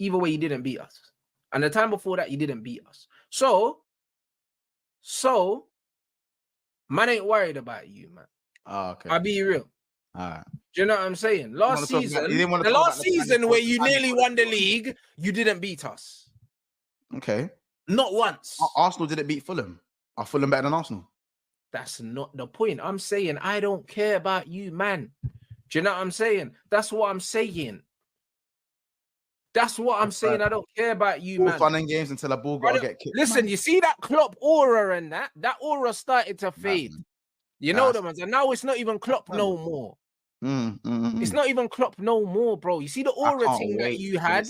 Either way, you didn't beat us. And the time before that, you didn't beat us. So, man ain't worried about you, man. Oh, okay. I'll be real. All right. Do you know what I'm saying? Last season where you nearly won the league, you didn't beat us. Okay. Not once. Arsenal didn't beat Fulham. Are Fulham better than Arsenal? That's not the point. I'm saying I don't care about you, man. Do you know what I'm saying? That's what I'm saying. That's what I'm saying. I don't care about you, man. Fun and games until a ball got to get kicked. Listen, you see that Klopp aura and that aura started to fade. You know the ones, and now it's not even Klopp no more. It's not even Klopp no more, bro. You see the aura thing that you had,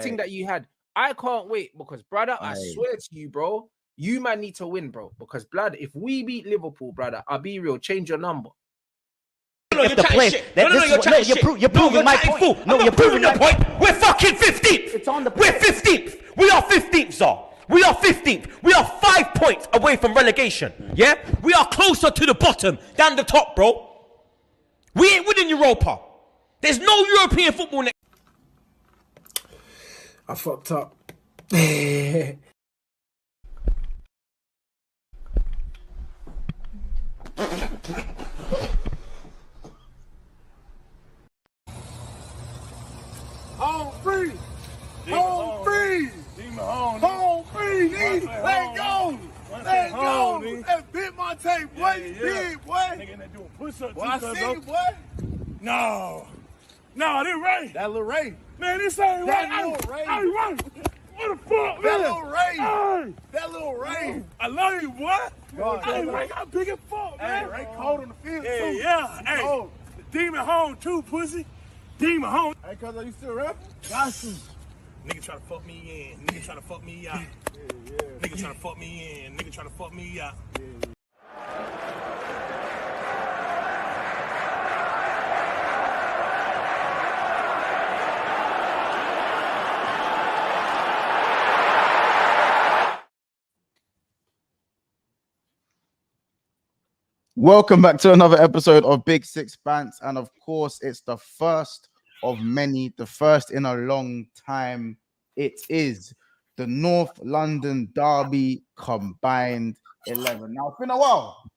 thing that you had. I can't wait because, brother, I swear to you, bro, you man need to win, bro. Because, blood, if we beat Liverpool, brother, I'll be real, change your number. You're proving my point. No, you're proving your point. We're fucking 15th. It's on the We're 15th. We are 15th, sir. We are 15th. We are 5 points away from relegation. Yeah? We are closer to the bottom than the top, bro. We ain't winning Europa. There's no European football next. I fucked up. Home free! Home free! Home free! Let go! Let go! That's bit my tape, boy. Big, boy. Nigga, they doing push-ups. Boy, I see you, boy. No, this Ray. That little Ray. Man, this ain't That Ray. little Ray. Hey, Ray. What the fuck, man? That little Ray. Hey. That little Ray. I love you, boy. God, Hey, Ray got big as fuck, man. Hey, Ray cold on the field, Yeah, too. yeah. Hey, Cold. Demon home, too, pussy. Demon home. Hey, cuz, are you still rapping? Got you. Nigga try to fuck me in. Nigga try to fuck me out. Nigga try to fuck me in. Nigga try to fuck me out. Welcome back to another episode of Big Six Bants, and of course, it's the first of many, the first in a long time. It is the North London Derby combined 11. Now, it's been a while.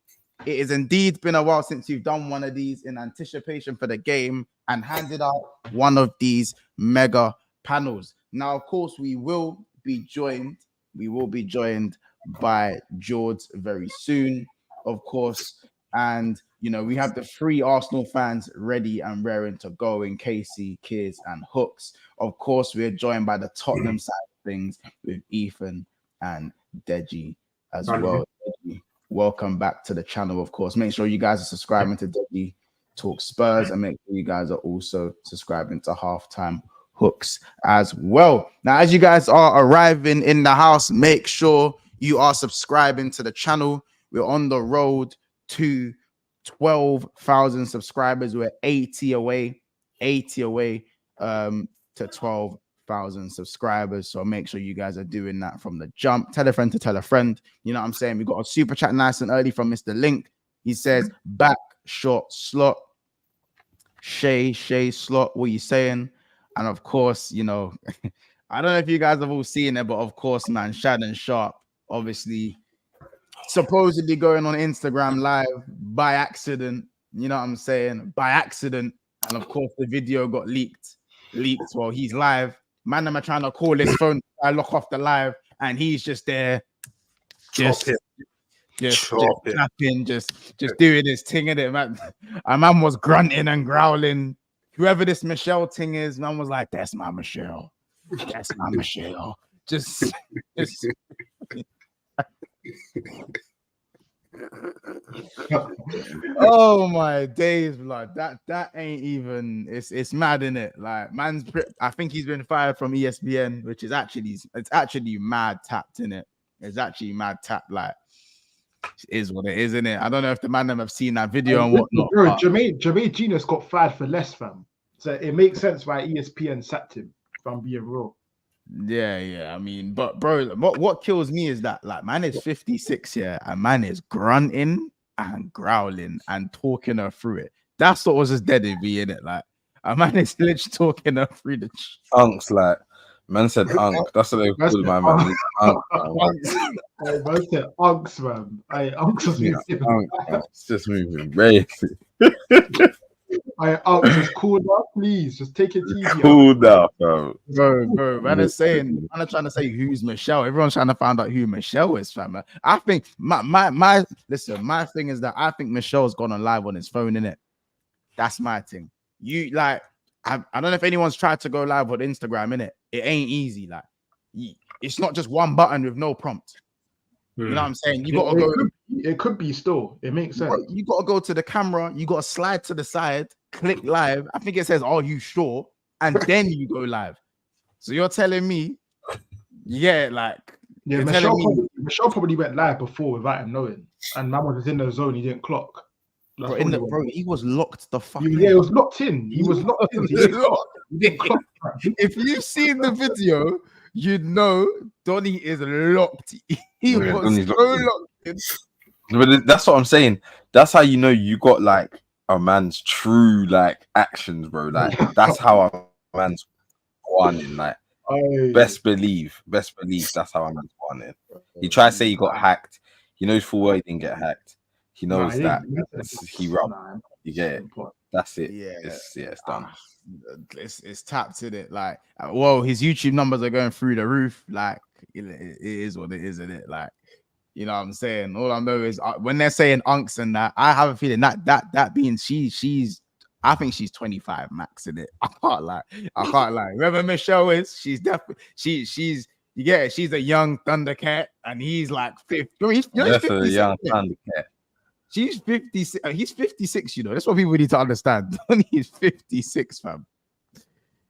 It has indeed been a while since you've done one of these in anticipation for the game and handed out one of these mega panels. Now, of course, we will be joined by George very soon, of course. And, you know, we have the 3 Arsenal fans ready and raring to go in Casey, Kiers, and Hooks. Of course, we're joined by the Tottenham side of things with Ethan and Deji as well. Deji, welcome back to the channel, of course. Make sure you guys are subscribing to Deji Talk Spurs, and make sure you guys are also subscribing to Halftime Hooks as well. Now, as you guys are arriving in the house, make sure you are subscribing to the channel. We're on the road to 12,000 subscribers. We're 80 away to 12,000 subscribers. So make sure you guys are doing that from the jump. Tell a friend to tell a friend. You know what I'm saying? We got a super chat nice and early from Mr. Link. He says, back short slot. Shay slot. What are you saying? And of course, you know, I don't know if you guys have all seen it, but of course, man, Shannon Sharp, obviously, supposedly going on Instagram live by accident, you know what I'm saying? By accident. And of course, the video got leaked while he's live. Man, I'm trying to call his phone. I lock off the live, and he's just there, just clapping, just doing his thing in it, man. And man was grunting and growling. Whoever this Michelle thing is, man was like, "That's my Michelle. That's my Michelle." Just oh my days, blood. That ain't even. It's mad, in it. Like, I think he's been fired from ESPN, which is actually mad tapped, in it. It's actually mad tapped. Like, it is what it is, isn't it? I don't know if the man them have seen that video and whatnot. Bro, Jermaine Genius got fired for less, fam. So it makes sense why ESPN sacked him, if I'm being real. Yeah. I mean, but bro, what kills me is that, like, man is 56 here, and man is grunting and growling and talking her through it. That's what was just dead in me, innit? Like, a man is literally talking her through the Unks, like, Man said Unk. That's what they call my man. Unk. Hey, man said Unks, man. Hey, Unks was moving. It's just moving crazy. Hey, Unks, just cool down, please. Just take it easy. Cool down, bro. Bro, man are trying to say who's Michelle. Everyone's trying to find out who Michelle is, fam. I think my thing is that I think Michelle's gone on live on his phone, innit? That's my thing. You like, I don't know if anyone's tried to go live on Instagram, innit? It ain't easy. Like, it's not just one button with no prompt. You know what I'm saying? You gotta go. It could be still. It makes sense. You gotta go to the camera. You gotta slide to the side, click live. I think it says, "Are you sure?" And then you go live. So you're telling me, Michelle probably went live before without him knowing, and man was in the zone. He didn't clock. Bro, he was locked the fuck. He was locked in. He was locked in. He didn't clock. If you've seen the video, you know Donny is locked. He was so locked in. But that's what I'm saying. That's how you know you got like a man's true like actions, bro. Like that's how a man's won in. Like best believe. That's how a man's won in. He tried to say he got hacked. He knows full well he didn't get hacked. He knows that he robbed. You get it. That's it. Yeah, it's done. It's tapped in it. Like, whoa, his YouTube numbers are going through the roof. Like, it is what it is, isn't it? Like, you know what I'm saying? All I know is when they're saying unks and that, I have a feeling that being she's I think she's 25 max in it. I can't lie. Whoever Michelle is, she's definitely she's a young Thundercat, and he's like 50. He's a young Thundercat. She's 56. He's 56, you know. That's what people need to understand. He's 56, fam.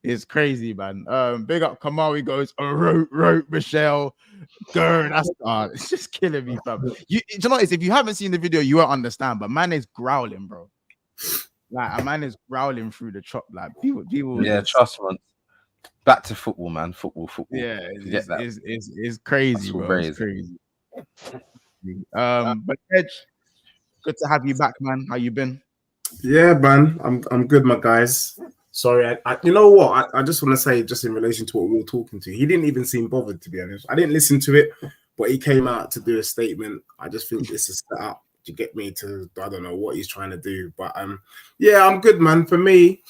It's crazy, man. Big up Kamari goes, wrote Michelle. Girl, that's it's just killing me, fam. You know what? If you haven't seen the video, you won't understand. But man is growling, bro. Like a man is growling through the chop. Like people. Yeah, trust man. Back to football, man. Football. Yeah, it's crazy, bro. It's crazy. But Edge, good to have you back, man. How you been? Yeah, man. I'm good, my guys. Sorry, you know what? I just want to say, just in relation to what we were talking to, he didn't even seem bothered, to be honest. I didn't listen to it, but he came out to do a statement. I just think this is set up to get me to, I don't know what he's trying to do, but yeah, I'm good, man. For me,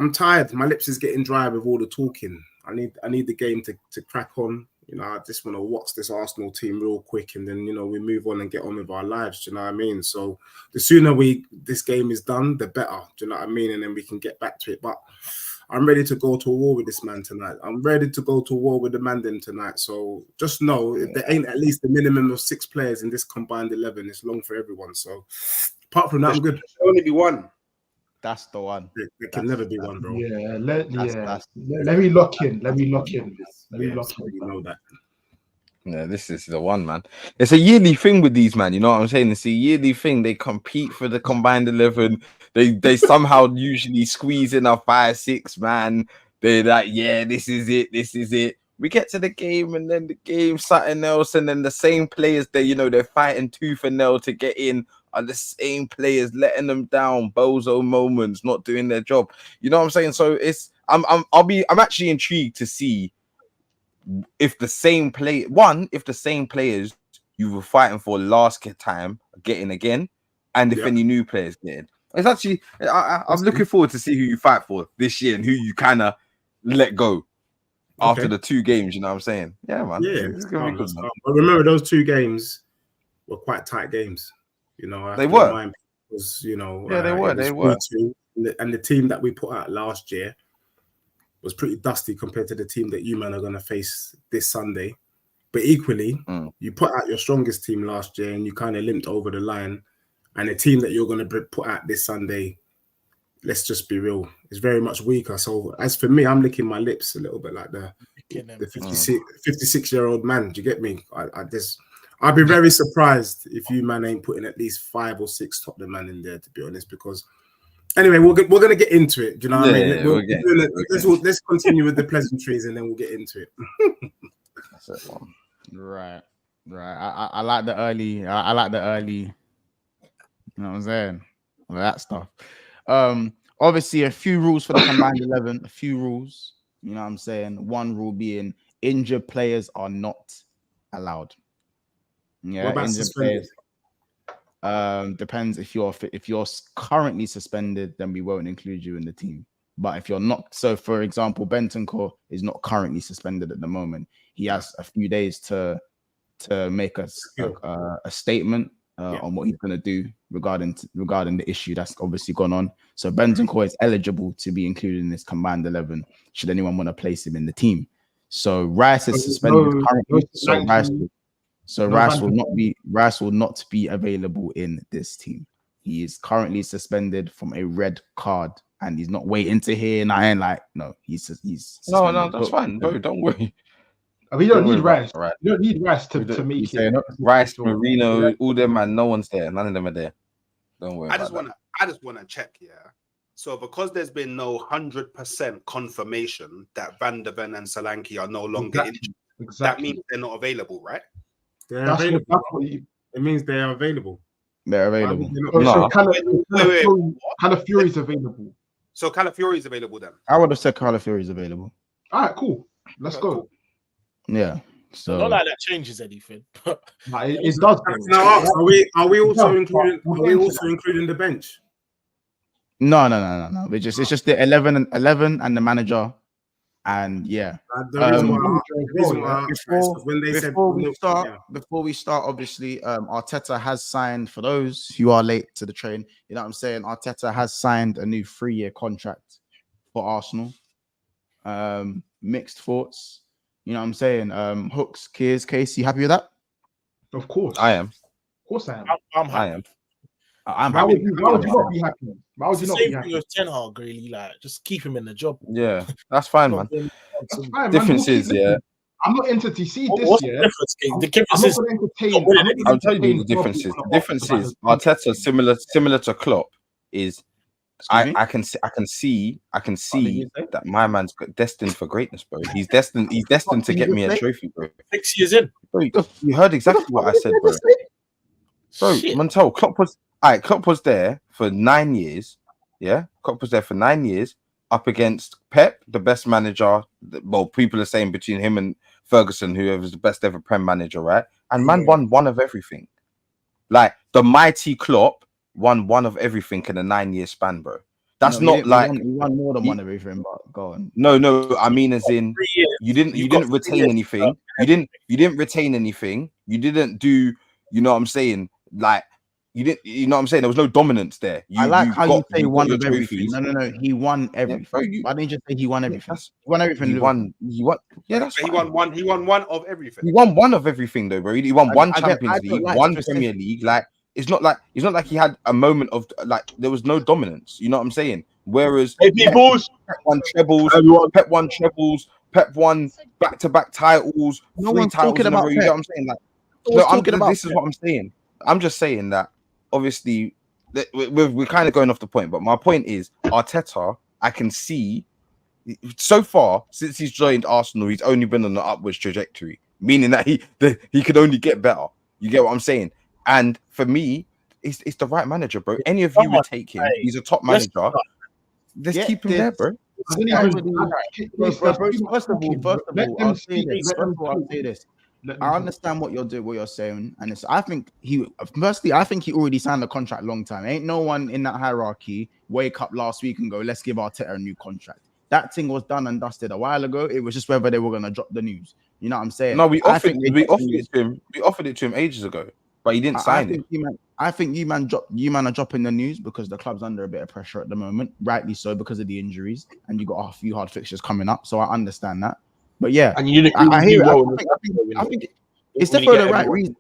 I'm tired. My lips is getting dry with all the talking. I need the game to crack on. You know, I just want to watch this Arsenal team real quick, and then, you know, we move on and get on with our lives. Do you know what I mean? So the sooner this game is done, the better. Do you know what I mean? And then we can get back to it. But I'm ready to go to a war with this man tonight. I'm ready to go to war with the man them tonight. So just know, if there ain't at least a minimum of 6 players in this combined 11, it's long for everyone. So apart from that, I'm good. There'll only be one. That's the one. There can never be one, bro. Yeah, let me lock in. Let me lock in. You know that. Yeah, this is the one, man. It's a yearly thing with these, man. You know what I'm saying? It's a yearly thing. They compete for the combined 11. They somehow usually squeeze in a 5-6 man. They're like, yeah, this is it. We get to the game, and then the game's something else, and then the same players they're fighting tooth and nail to get in are the same players, letting them down, bozo moments, not doing their job. You know what I'm saying? So I'm actually intrigued to see if the same players you were fighting for last time getting again, and if any new players getting. It's actually I'm looking forward to see who you fight for this year and who you kind of let go after the 2 games. You know what I'm saying? Yeah, man. Yeah, it's gonna be good. But remember, those 2 games were quite tight games. You know, they were. They were. And the team that we put out last year was pretty dusty compared to the team that you man are going to face this Sunday. But equally, you put out your strongest team last year and you kind of limped over the line. And the team that you're going to put out this Sunday, let's just be real, is very much weaker. So as for me, I'm licking my lips a little bit like the 56-year-old man. Do you get me? I'd be very surprised if you man ain't putting at least 5 or 6 Tottenham man in there, to be honest, because anyway, we're going to get into it. Do you know what I mean? Let's continue with the pleasantries and then we'll get into it. That's it, right. I like the early. I like the early. You know what I'm saying? All that stuff. Obviously, a few rules for the combined 11. A few rules. You know what I'm saying? One rule being injured players are not allowed. Yeah, What about injured suspended? players. Depends if you're currently suspended, then we won't include you in the team. But if you're not, so for example, Bentancur is not currently suspended at the moment. He has a few days to make a statement on what he's going to do regarding the issue that's obviously gone on. So Bentancur is eligible to be included in this combined 11 should anyone want to place him in the team. So Rice is suspended currently. Rice will not be available in this team. He is currently suspended from a red card, and he's not waiting to hear. And I ain't like, no, he's no, that's fine, bro. Don't worry. We don't need Rice. Right. You don't need Rice to make it. Rice, Marino, all them, man. No one's there. None of them are there. Don't worry. I just wanna check, yeah. So because there's been no 100% confirmation that Van der Ven and Solanke are no longer injured, that means they're not available, right? They're available. It means they are available. They're available. So Calafiori's available. So Calafiori's available then? I would have said Calafiori's available. All right, cool. Let's go. Yeah. So not like that changes anything. It does. Now, are we also including the bench? No. It's just the 11 and the manager, and yeah. Before we start, obviously, Arteta has signed. For those who are late to the train, you know what I'm saying. Arteta has signed a new 3-year contract for Arsenal. Mixed thoughts. You know what I'm saying. Hooks, Kears, Casey, happy with that? Of course, I am. Of course, I am. I'm happy. I'm happy. Why would you not be happy? Why would you not be happy? With Ten Hag, really, like just keep him in the job. Yeah, that's fine, man. That's fine, difference is, yeah. I'm not entertaining. See this what's year. The difference is. I'll tell you the difference is. The difference is Arteta similar to Klopp is. I can see that my man's destined for greatness, bro. He's destined to get me a trophy, bro. 6 years in. Bro, you heard exactly what I said, bro. Bro, Montel, Klopp was there for 9 years. Yeah, Klopp was there for 9 years up against Pep, the best manager. Well, people are saying between him and Ferguson, whoever's the best ever Prem manager, right? And man won one of everything. Like the mighty Klopp won one of everything in a 9-year span, bro. That's he won more than one of everything. But go on. No. I mean, as in, you didn't retain anything. You didn't retain anything. You didn't do. You know what I'm saying? Like you didn't. You know what I'm saying? There was no dominance there. I like how you say one of everything. No. He won everything. Yeah, why didn't you say he won everything? He won everything. He won. Yeah, that's he won one. He won one of everything. He won one of everything, though, bro. He won one Champions League, one Premier League. Like. It's not like he had a moment of like there was no dominance. You know what I'm saying? Whereas Pep won trebles, Pep won back-to-back titles, no 3 one's titles talking in a about row. You know what I'm saying? Like, this is what I'm saying. I'm just saying that obviously we're kind of going off the point, but my point is Arteta. I can see so far since he's joined Arsenal, he's only been on the upwards trajectory, meaning that he could only get better. You get what I'm saying? And for me, it's the right manager, bro. Any of you would take him. He's a top manager. Let's keep him there, bro. First of all, I'll say this. I understand what you're saying, and I think he already signed the contract long time. Ain't no one in that hierarchy wake up last week and go, let's give Arteta a new contract. That thing was done and dusted a while ago. It was just whether they were gonna drop the news. You know what I'm saying? No, we offered it to him. We offered it to him ages ago. But he didn't sign it. I think you man are dropping the news because the club's under a bit of pressure at the moment, rightly so because of the injuries, and you got a few hard fixtures coming up. So I understand that. But yeah, and you I hear it. I think it's definitely the right reason.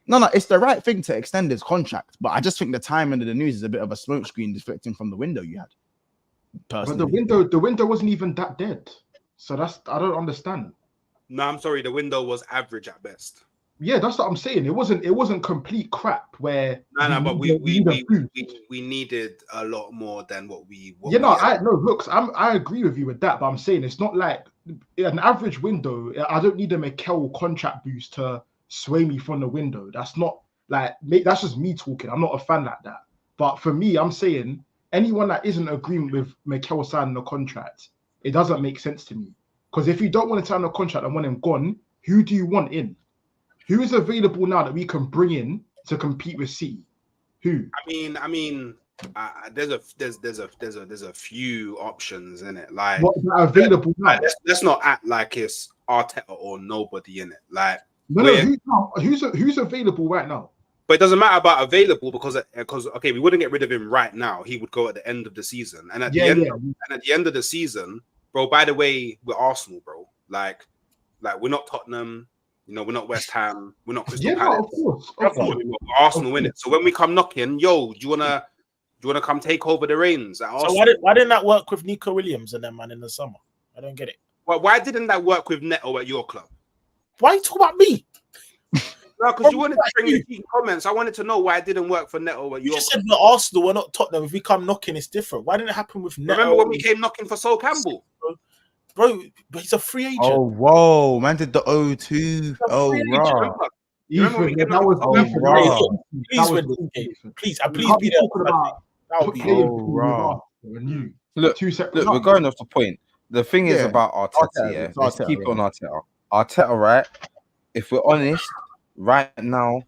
No, it's the right thing to extend his contract. But I just think the timing of the news is a bit of a smokescreen deflecting from the window you had. Personally. But the window wasn't even that dead. So I don't understand. No, I'm sorry. The window was average at best. Yeah, that's what I'm saying. It wasn't complete crap where but we needed a lot more than what we look, I agree with you with that, but I'm saying it's not like an average window. I don't need a Mikel contract boost to sway me from the window. That's not like that's just me talking. I'm not a fan like that. But for me, I'm saying anyone that isn't agreeing with Mikel signing the contract, it doesn't make sense to me. Because if you don't want to sign a contract and want him gone, who do you want in? Who is available now that we can bring in to compete with City? Who? I mean, there's a few options in it. Like what are available now? Let's not act like it's Arteta or nobody in it. Like who's available right now? But it doesn't matter about available because okay, we wouldn't get rid of him right now. He would go at the end of the season, and at the end of the season, bro. By the way, we're Arsenal, bro. Like we're not Tottenham. You know, we're not West Ham. We're not Crystal Palace. Of course. We're Arsenal in it. So when we come knocking, do you wanna come take over the reins at Arsenal? So why didn't that work with Nico Williams and them man in the summer? I don't get it. Why didn't that work with Neto at your club? Why are you talking about me? No, because you wanted to bring your key comments. I wanted to know why it didn't work for Neto. You just said we're Arsenal, we're not Tottenham. If we come knocking, it's different. Why didn't it happen with Neto? Remember when we came knocking for Sol Campbell? Bro, but he's a free agent. Oh, whoa. Man did the O2. Oh, wow. Please be there. Look, we're going off the point. The thing is about Arteta, let's keep on Arteta. Arteta, right? If we're honest, right now,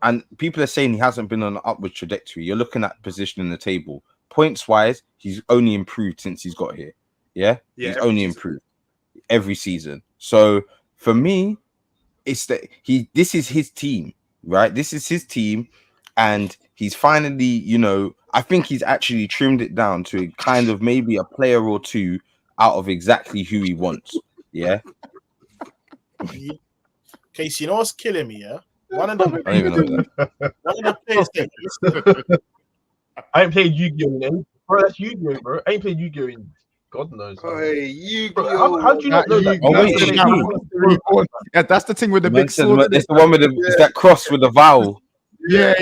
and people are saying he hasn't been on an upward trajectory. You're looking at position in the table. Points wise, he's only improved since he's got here. Yeah, he's only improved every season. So for me, it's that this is his team, right? This is his team, and he's finally, I think he's actually trimmed it down to kind of maybe a player or two out of exactly who he wants. Yeah. Okay, so you know what's killing me, yeah? One of the players. I ain't played Yu-Gi-Oh! Bro, that's Yu-Gi-Oh! Bro. I ain't played Yu-Gi-Oh! In God knows. Hey, Yu-Gi-Oh! How do you not know that? Yeah, that's the thing with the big sword. It's the one with it's that cross with the vowel. Yeah.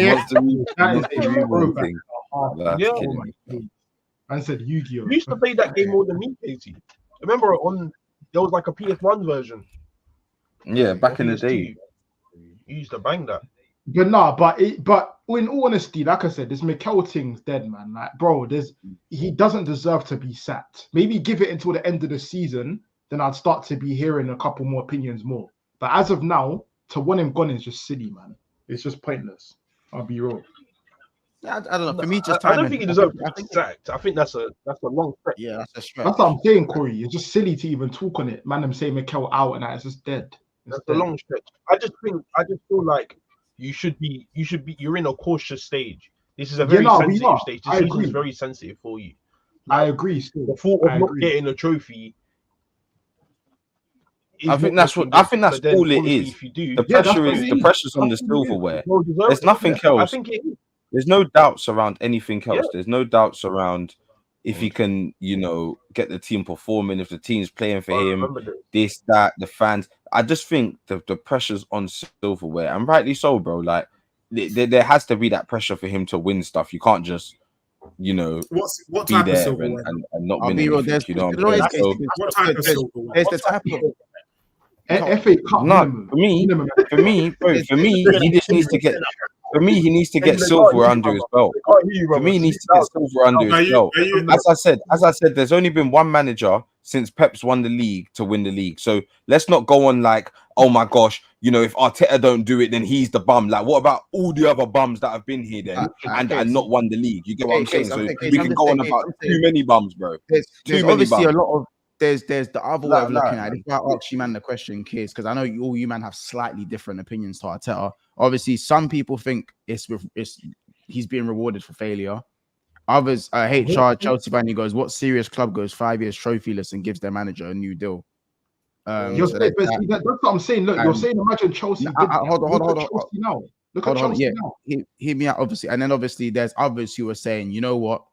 I said Yu-Gi-Oh! You used to play that game more than me, Casey. Remember there was like a PS1 version. Yeah, back in the day. You used to bang that. But in all honesty, like I said, this Mikel thing's dead, man. Like, bro, he doesn't deserve to be sacked. Maybe give it until the end of the season, then I'd start to be hearing a couple more opinions more. But as of now, to want him gone is just silly, man. It's just pointless. I'll be real. I don't know. For me, I don't think he deserves to be sacked. I think that's a long stretch. Yeah, that's a stretch. That's what I'm saying, Corey. It's just silly to even talk on it. Man, I'm saying Mikel out and that it's just dead. That's a long stretch. I just feel like you're in a cautious stage. This is a very sensitive stage. This season is very sensitive for you. I agree. Still. The thought of not getting a trophy. I think that's all it is. The pressure's on the silverware. There's nothing else. I think it is. There's no doubts around anything else. There's no doubts around if he can, get the team performing, if the team's playing for him, this, that, the fans. I just think the pressure's on silverware, and rightly so, bro. Like there has to be that pressure for him to win stuff. You can't just, what be type there of and not win anything. What type of silverware? There's the type of FA Cup. No, for me, he just needs to get. For me, he needs to get silver under his belt. For me, he needs to get silver under his belt. As I said, there's only been one manager since Pep's won the league to win the league. So let's not go on like, oh my gosh, if Arteta don't do it, then he's the bum. Like, what about all the other bums that have been here then and not won the league? You get what I'm saying? So we can go on about too many bums, bro. There's obviously a lot of. There's the other way of looking at it. If I ask you, man, the question, kids, because I know all you, man, have slightly different opinions to Arteta. Obviously, some people think he's being rewarded for failure. Others, HR, Chelsea fan, he goes, what serious club goes 5 years trophyless and gives their manager a new deal? That's what I'm saying. Look, you're saying imagine Chelsea. Hold on. Now. Look at Chelsea now. Hear me out, obviously. And then obviously there's others who are saying, you know what?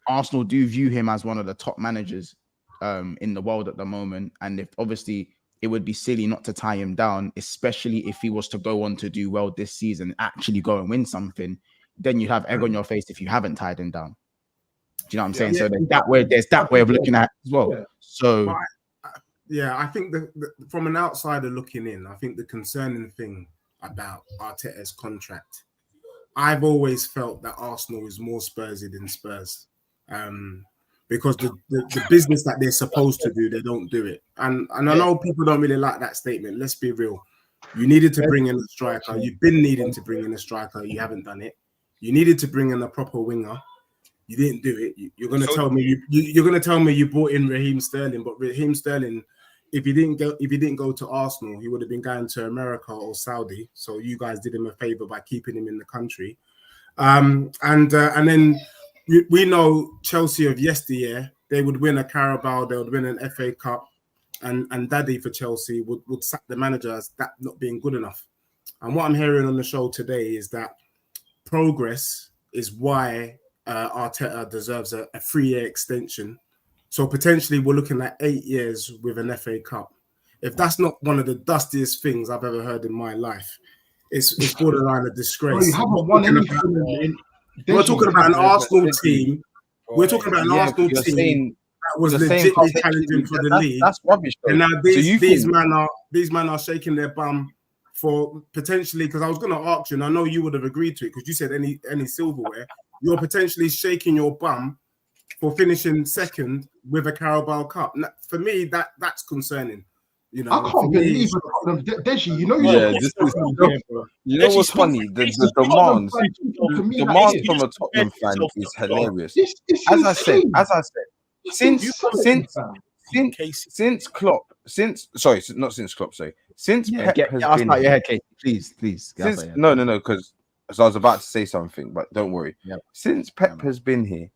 Arsenal do view him as one of the top managers in the world at the moment. And if obviously it would be silly not to tie him down, especially if he was to go on to do well this season, actually go and win something, then you have egg on your face if you haven't tied him down. Do you know what I'm saying? So there's that way of looking at it as well. Yeah. So I think from an outsider looking in, I think the concerning thing about Arteta's contract, I've always felt that Arsenal is more Spursy than Spurs. because the business that they're supposed to do, they don't do it. And I know people don't really like that statement. Let's be real. You needed to bring in a striker. You've been needing to bring in a striker. You haven't done it. You needed to bring in a proper winger. You didn't do it. You're going to tell me you're going to tell me you brought in Raheem Sterling, but Raheem Sterling, if he didn't go to Arsenal, he would have been going to America or Saudi. So you guys did him a favor by keeping him in the country. And then we know Chelsea of yesteryear. They would win a Carabao. They would win an FA Cup. And Daddy for Chelsea would sack the manager as that not being good enough. And what I'm hearing on the show today is that progress is why Arteta deserves a 3-year extension. So potentially we're looking at 8 years with an FA Cup. If that's not one of the dustiest things I've ever heard in my life, it's borderline a disgrace. We're talking about an Arsenal team. We're talking about an Arsenal team that was legitimately challenging for the league. That's rubbish. And now these men are shaking their bum for potentially, because I was going to ask you, and I know you would have agreed to it because you said any silverware. You're potentially shaking your bum for finishing second with a Carabao Cup. Now, for me, that's concerning. You know, I can't believe it. Deji, you know, you know what's funny? The demands from a Tottenham fan is hilarious. As I said, since Klopp, since Pep has been your head, Casey, please. No, because I was about to say something, but don't worry. Yep. Since Pep has been here,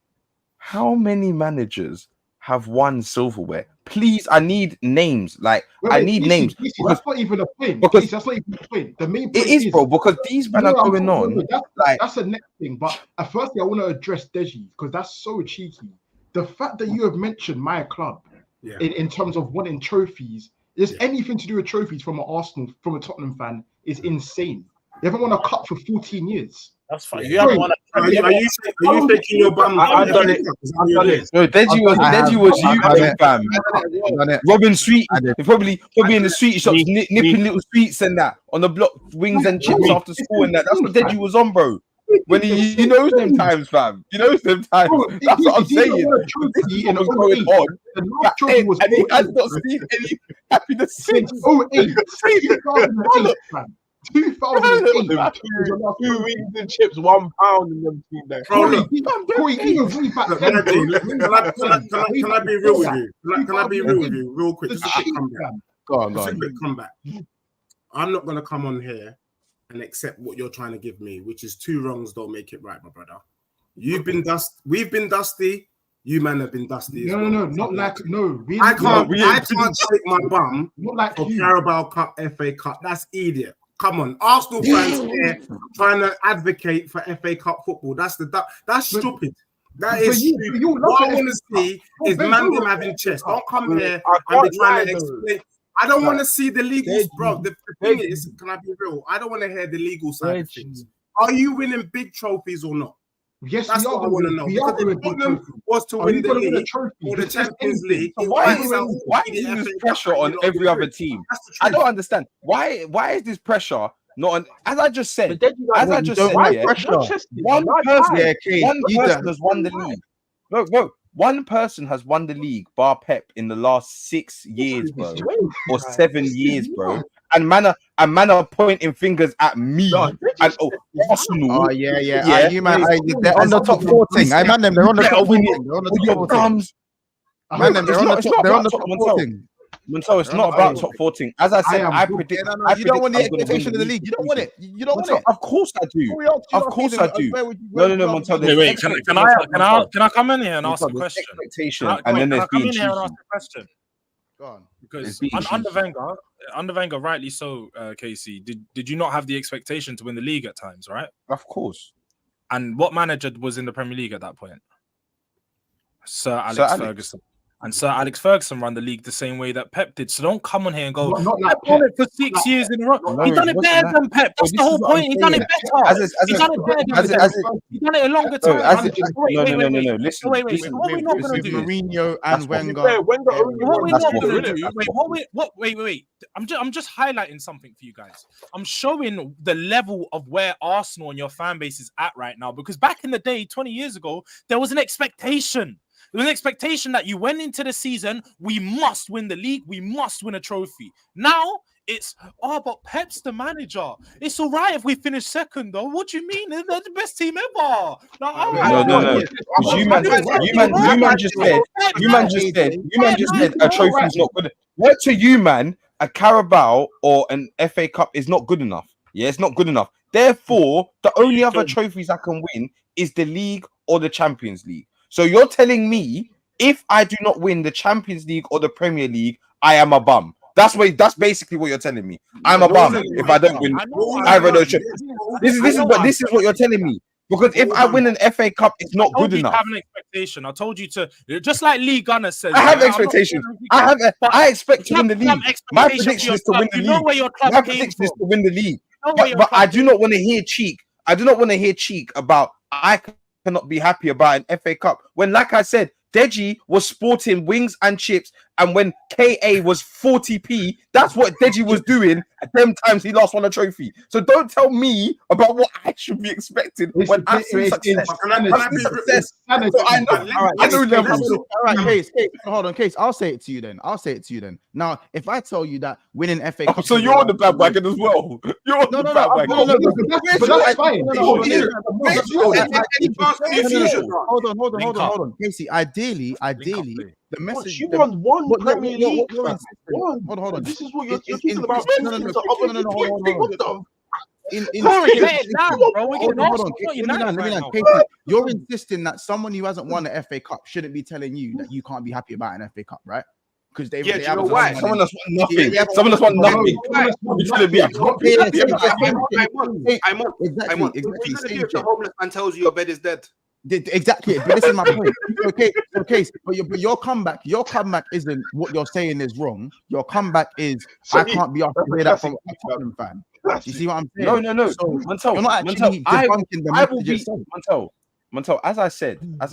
how many managers have won silverware? Please, I need names. I need names. That's not even a point. That's not even a point. The main point it is, bro, because these men are going on. That's a next thing. But firstly, I want to address Deji because that's so cheeky. The fact that you have mentioned my club in terms of winning trophies, anything to do with trophies from an Arsenal, from a Tottenham fan, is insane. You haven't won a cup for 14 years. That's fine. You haven't won a cup. Are you taking your bum? I've done it. No, Deji was you, fam. Robin Sweet, probably in the sweet shops, nipping little sweets and that on the block, wings and chips after school and that. That's what Deji was on, bro. When he knows them times, fam. He knows them times. That's what I'm saying. This is what's going on. And he has not seen any happiness since 2008, fam. 2008. 2 wings and chips, £1 in them team there. Can I be real with you? Can I be real with you? Real quick. Just a quick comeback. Go on. Just a quick comeback. I'm not going to come on here and accept what you're trying to give me, which is 2 wrongs don't make it right, my brother. We've been dusty. You man have been dusty. No. I can't shake my bum for Carabao Cup, FA Cup. That's idiot. Come on, Arsenal fans here trying to advocate for FA Cup football. That's stupid. That is stupid. What I want to see is man having chest. Don't come here and be trying to explain. I don't want to see the legals, bro. The thing is, can I be real? I don't want to hear the legal side of things. Are you winning big trophies or not? Yes, that's what I want to know. Because the problem was to win the league or the Champions League. So why is this pressure on every other team? I don't understand. Why is this pressure not on? As I just said, one person has won the league. Look, one person has won the league, bar Pep, in the last 6 years, bro, or 7 years, bro. And man are pointing fingers at me and Arsenal. Oh yeah. You man, they're on the top 14. I man them. They're on the top 14. They're on the top 14. Man, they're on the top 14. Montel, it's not about top 14. As I said, I predict. You don't want the expectation of the league. You don't want it. You don't want it. Of course I do. Of course I do. No, Montel. Wait. Can I come in here and ask a question? Expectation, and then there's being cheeky. Go on. Because under Wenger, rightly so, Casey. Did you not have the expectation to win the league at times, right? Of course. And what manager was in the Premier League at that point? Sir Alex Ferguson. And Sir Alex Ferguson ran the league the same way that Pep did. So don't come on here and go, Pep won it for 6 years in a row. He done it better than Pep. That's the whole point. He done it better. He done it better than Pep. He done it a longer time. No. Listen. Wait. What are we not going to do? Mourinho and Wenger. What we're not going to do? Wait. I'm just highlighting something for you guys. I'm showing the level of where Arsenal and your fan base is at right now. Because back in the day, 20 years ago, there was an expectation. There was an expectation that you went into the season, we must win the league, we must win a trophy. Now it's, but Pep's the manager. It's all right if we finish second, though. What do you mean? They're the best team ever. No. You man just said a trophy is not good. What to you, man? A Carabao or an FA Cup is not good enough. Yeah, it's not good enough. Therefore, the only other trophies I can win is the league or the Champions League. So you're telling me if I do not win the Champions League or the Premier League, I am a bum. That's basically what you're telling me. I'm a bum if I don't win either of those trophies. This is what you're telling me. Because if I win an FA Cup, it's not good enough. I have an expectation. I told you to, just like Lee Gunner says. I have expectations. I expect to win the league. My prediction is to win the league. My prediction is to win the league. But I do not want to hear cheek. I do not want to hear cheek about I cannot be happy about an FA Cup. When, like I said, Deji was sporting wings and chips, and when KA was 40p, that's what Deji was doing at them times he last won a trophy. So don't tell me about what I should be expecting when I see success. I know levels. All right, Case, hold on, Case. I'll say it to you then. Now, if I tell you that winning FA Cup, so you're on the bandwagon as well. You're on the bandwagon. But that's fine. Hold on, Casey. Ideally, the message you want one Premier League. Hold on. This is what you're talking about. You're insisting that someone who hasn't won an FA Cup shouldn't be telling you that you can't be happy about an FA Cup, right? Because they have why? Someone that's won nothing. Someone that's won nothing. Exactly. The homeless man tells you your bed is dead. Exactly, but this is my point. Okay, but your comeback isn't what you're saying is wrong. Your comeback is I can't be asked to hear that from a Tottenham fan. You see what I'm saying? No. So Montel, you're not actually debunking the message yourself. Montel, as I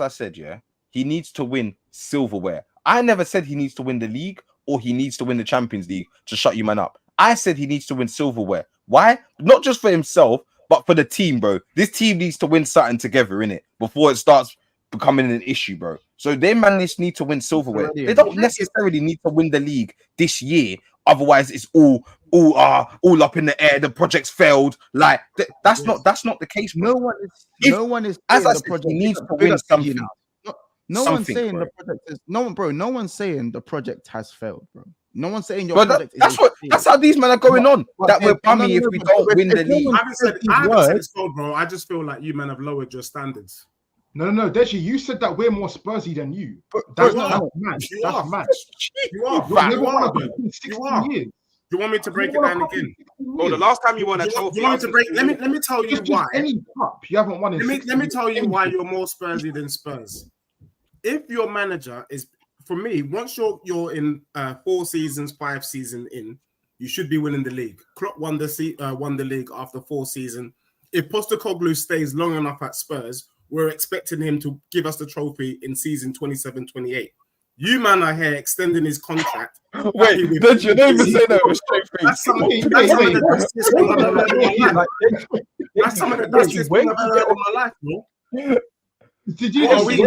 said, yeah, he needs to win silverware. I never said he needs to win the league or he needs to win the Champions League to shut you man up. I said he needs to win silverware. Why? Not just for himself, but for the team, bro. This team needs to win something together, innit? Before it starts becoming an issue, bro. So they managed need to win silverware. They don't necessarily need to win the league this year. Otherwise, it's all up in the air. The project's failed. Like that's not the case. Bro. No one is. As I said, he needs to win something. No one's saying the project is no one's saying the project has failed, bro. No one's saying your project that's how these men are going on. That we're bummy if we don't win the league. I haven't said it's failed, bro. I just feel like you men have lowered your standards. No, Deji, you said that we're more Spursy than you. That's mad. You are. You want me to break it down again? Well, the last time you won a trophy, let me tell you why. Any cup you haven't won. Let me tell you why you're more Spursy than Spurs. If your manager is, for me, once you're in 5 seasons in, you should be winning the league. Klopp won the league after 4 seasons. If Postecoglou stays long enough at Spurs, we're expecting him to give us the trophy in season 27-28. You man are here extending his contract. Wait, did you don't even say that with straight face? That's some of the best system I've ever had on my life. That's some of the best system I've ever had on my life, bro. Did you? Are we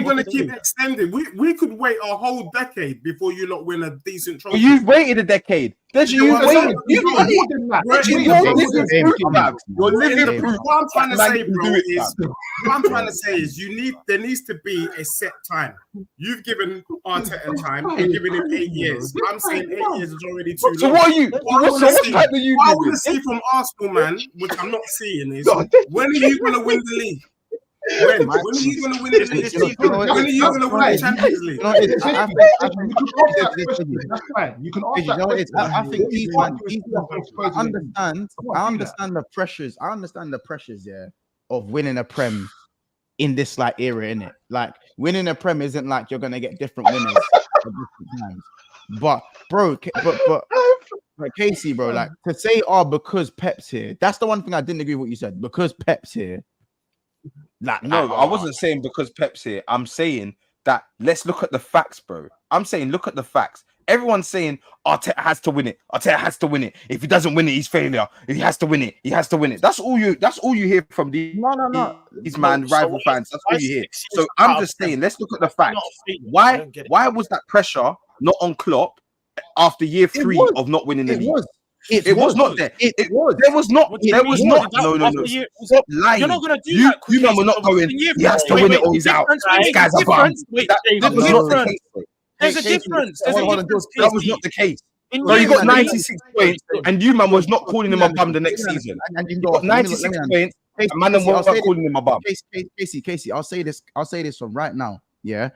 gonna keep extending? We could wait a whole decade before you lot win a decent trophy. Well, you've waited a decade. You've waited. What I'm trying to say, bro, is there needs to be a set time. You've given Arteta time. You're giving him 8 years. I'm saying 8 years is already too long. So what are you? What I want to see from Arsenal, man, which I'm not seeing, is when are you going to win the league? When are you going to win the league? When are you going to win the Champions League? That's fine. You can ask that. I think these I understand the pressures. I understand the pressures, yeah, of winning a Prem in this like era, innit? Like winning a Prem isn't like you're gonna get different winners at different times. But bro, but like Casey, bro, like to say, because Pep's here, that's the one thing I didn't agree with what you said. Because Pep's here. Like, no, I wasn't saying because Pep's here. I'm saying that let's look at the facts, bro. I'm saying look at the facts. everyone's saying Arteta has to win it. Arteta has to win it. If he doesn't win it, he's failure. He has to win it. He has to win it. That's all you hear from these rival fans. That's all you hear. So I'm just saying, let's look at the facts. Why was that pressure not on Klopp after year 3 of not winning the league? It was not there. There was not. No. Stop lying. You're not going to do that. You man were not going. He has to win it or he's out. This guy's a bum. There's a difference. That was not the case. So you got 96 points, and you man was not calling him a bum the next season. And you got 96 points, and man was not calling him a bum. Casey, I'll say this from right now. Yeah,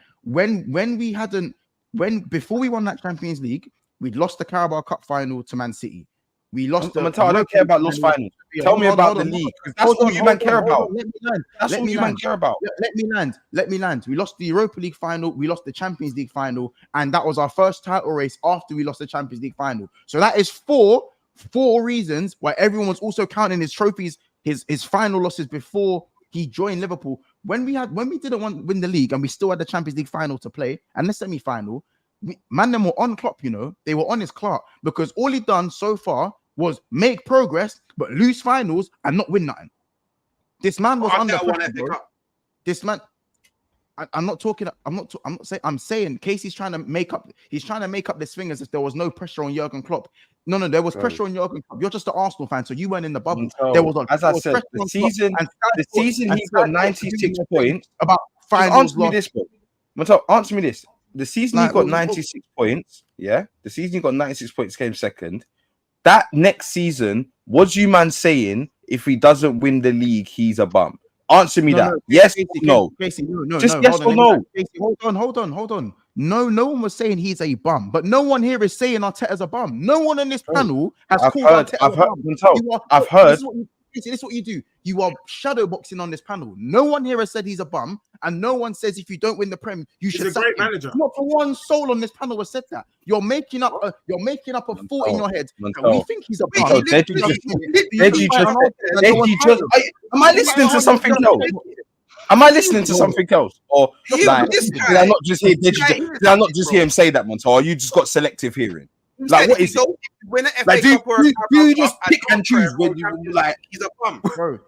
before we won that Champions League, we'd lost the Carabao Cup final to Man City. We lost. I don't care about lost finals. Tell me about the league. That's all you man care about. That's all you man care about. Let me land. We lost the Europa League final. We lost the Champions League final, and that was our first title race after we lost the Champions League final. So that is four reasons why everyone was also counting his trophies, his final losses before he joined Liverpool. When we didn't win the league and we still had the Champions League final to play and the semi-final, them were on Klopp, they were on his clock because all he done so far was make progress but lose finals and not win nothing. This man was under pressure, bro. This man, I'm saying Casey's trying to make up. He's trying to make up this thing as if there was no pressure on Jurgen Klopp. No, there was pressure on Jurgen Klopp. You're just an Arsenal fan, so you weren't in the bubble. There was, as I said, the season he got 96 points. About finals. Answer me this. The season he got 96 points. Yeah, the season he got 96 points, came second. That next season, was you man saying if he doesn't win the league, he's a bum? Answer me that. Yes, no. Casey, no. Just yes or no. Casey, hold on. No one was saying he's a bum, but no one here is saying Arteta's a bum. No one on this panel has called Arteta a bum. I've heard. This is what you do. You are shadow boxing on this panel. No one here has said he's a bum, and no one says if you don't win the Prem, you should. He's a great manager. Not for one soul on this panel has said that. You're making up a thought in your head. We think he's a bum. Am I listening to something else? Am I listening to something else? Or like, did I not just hear him say that, Montel? Or you just got selective hearing? Like, what is it? Like, do you just pick and choose when you like? He's a bum, bro.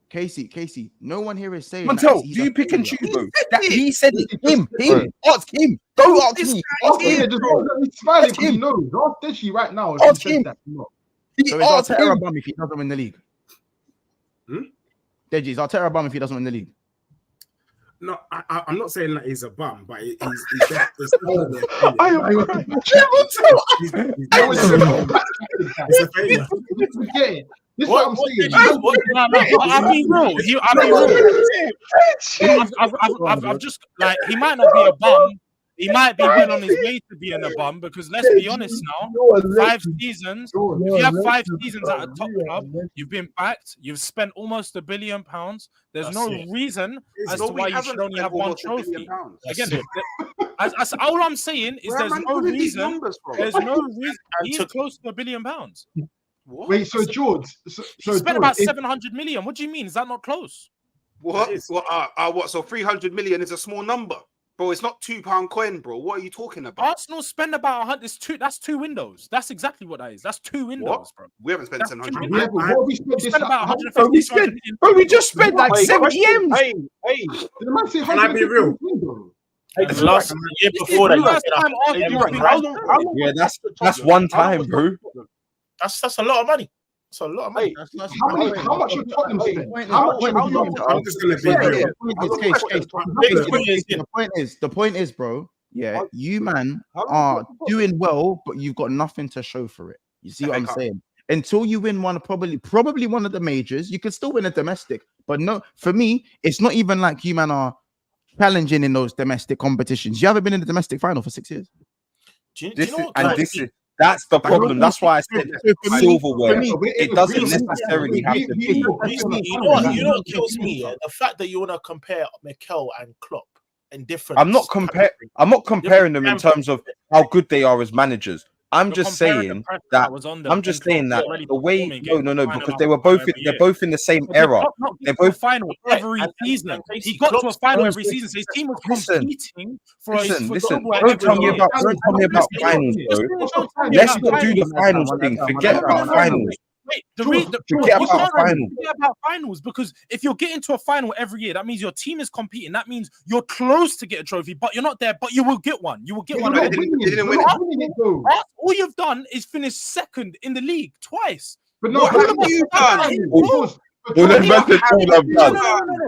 Casey. No one here is saying. Montel, do you pick and choose, bro? That he said it. Him. Ask him. Go ask me. Ask him. He's smiling because he knows. Ask Deji right now. Ask him. So is Arteta a bum if he doesn't win the league? Deji, is Arteta a bum if he doesn't win the league? No, I'm not saying that he's a bum, but he's a failure. This is what I'm saying. I'll be real. I've just like he might not be a bum. He might be well on his way to being a bum because let's be honest now, 5 seasons. If you have 5 seasons at a top club, you've been backed. You've spent almost £1 billion. There's no reason as to why you should only have one trophy. Again, all I'm saying is there's no reason. There's no reason. He's close to £1 billion. What? Wait, so George, he spent about 700 million. What do you mean? Is that not close? What? What? So 300 million is a small number. Bro, it's not £2 coin, bro. What are you talking about? Arsenal spend about 100. That's 2 windows. That's exactly what that is. That's 2 windows, bro. We haven't spent 700 million. We spent about 150. Bro, we just spent like 70 M's. Hey, can I be real? The last year before that. Yeah, that's one time, bro. That's a lot of money. That's a lot of money. How much of Tottenham spent? I'm just gonna be real. The point is, bro. Yeah, you man are doing well, but you've got nothing to show for it. You see what I'm saying? Until you win one, probably one of the majors, you can still win a domestic. But no, for me, it's not even like you man are challenging in those domestic competitions. You haven't been in the domestic final for 6 years. That's the problem. That's why I said silverware. It doesn't necessarily have to be. You know what kills me? The fact that you want to compare Mikel and Klopp in different. I'm not comparing them in terms of how good they are as managers. I'm just saying that the way because they're both in the same era. They're both final every season. He got to a final every season, so his team was competing for listen. Don't tell me about finals, bro. Let's not do the finals thing. Forget about finals. Wait, forget about finals, because if you're getting to a final every year, that means your team is competing. That means you're close to get a trophy, but you're not there. But you will get one. You will get one. They didn't win it. All you've done is finish second in the league twice. But no, what have you done?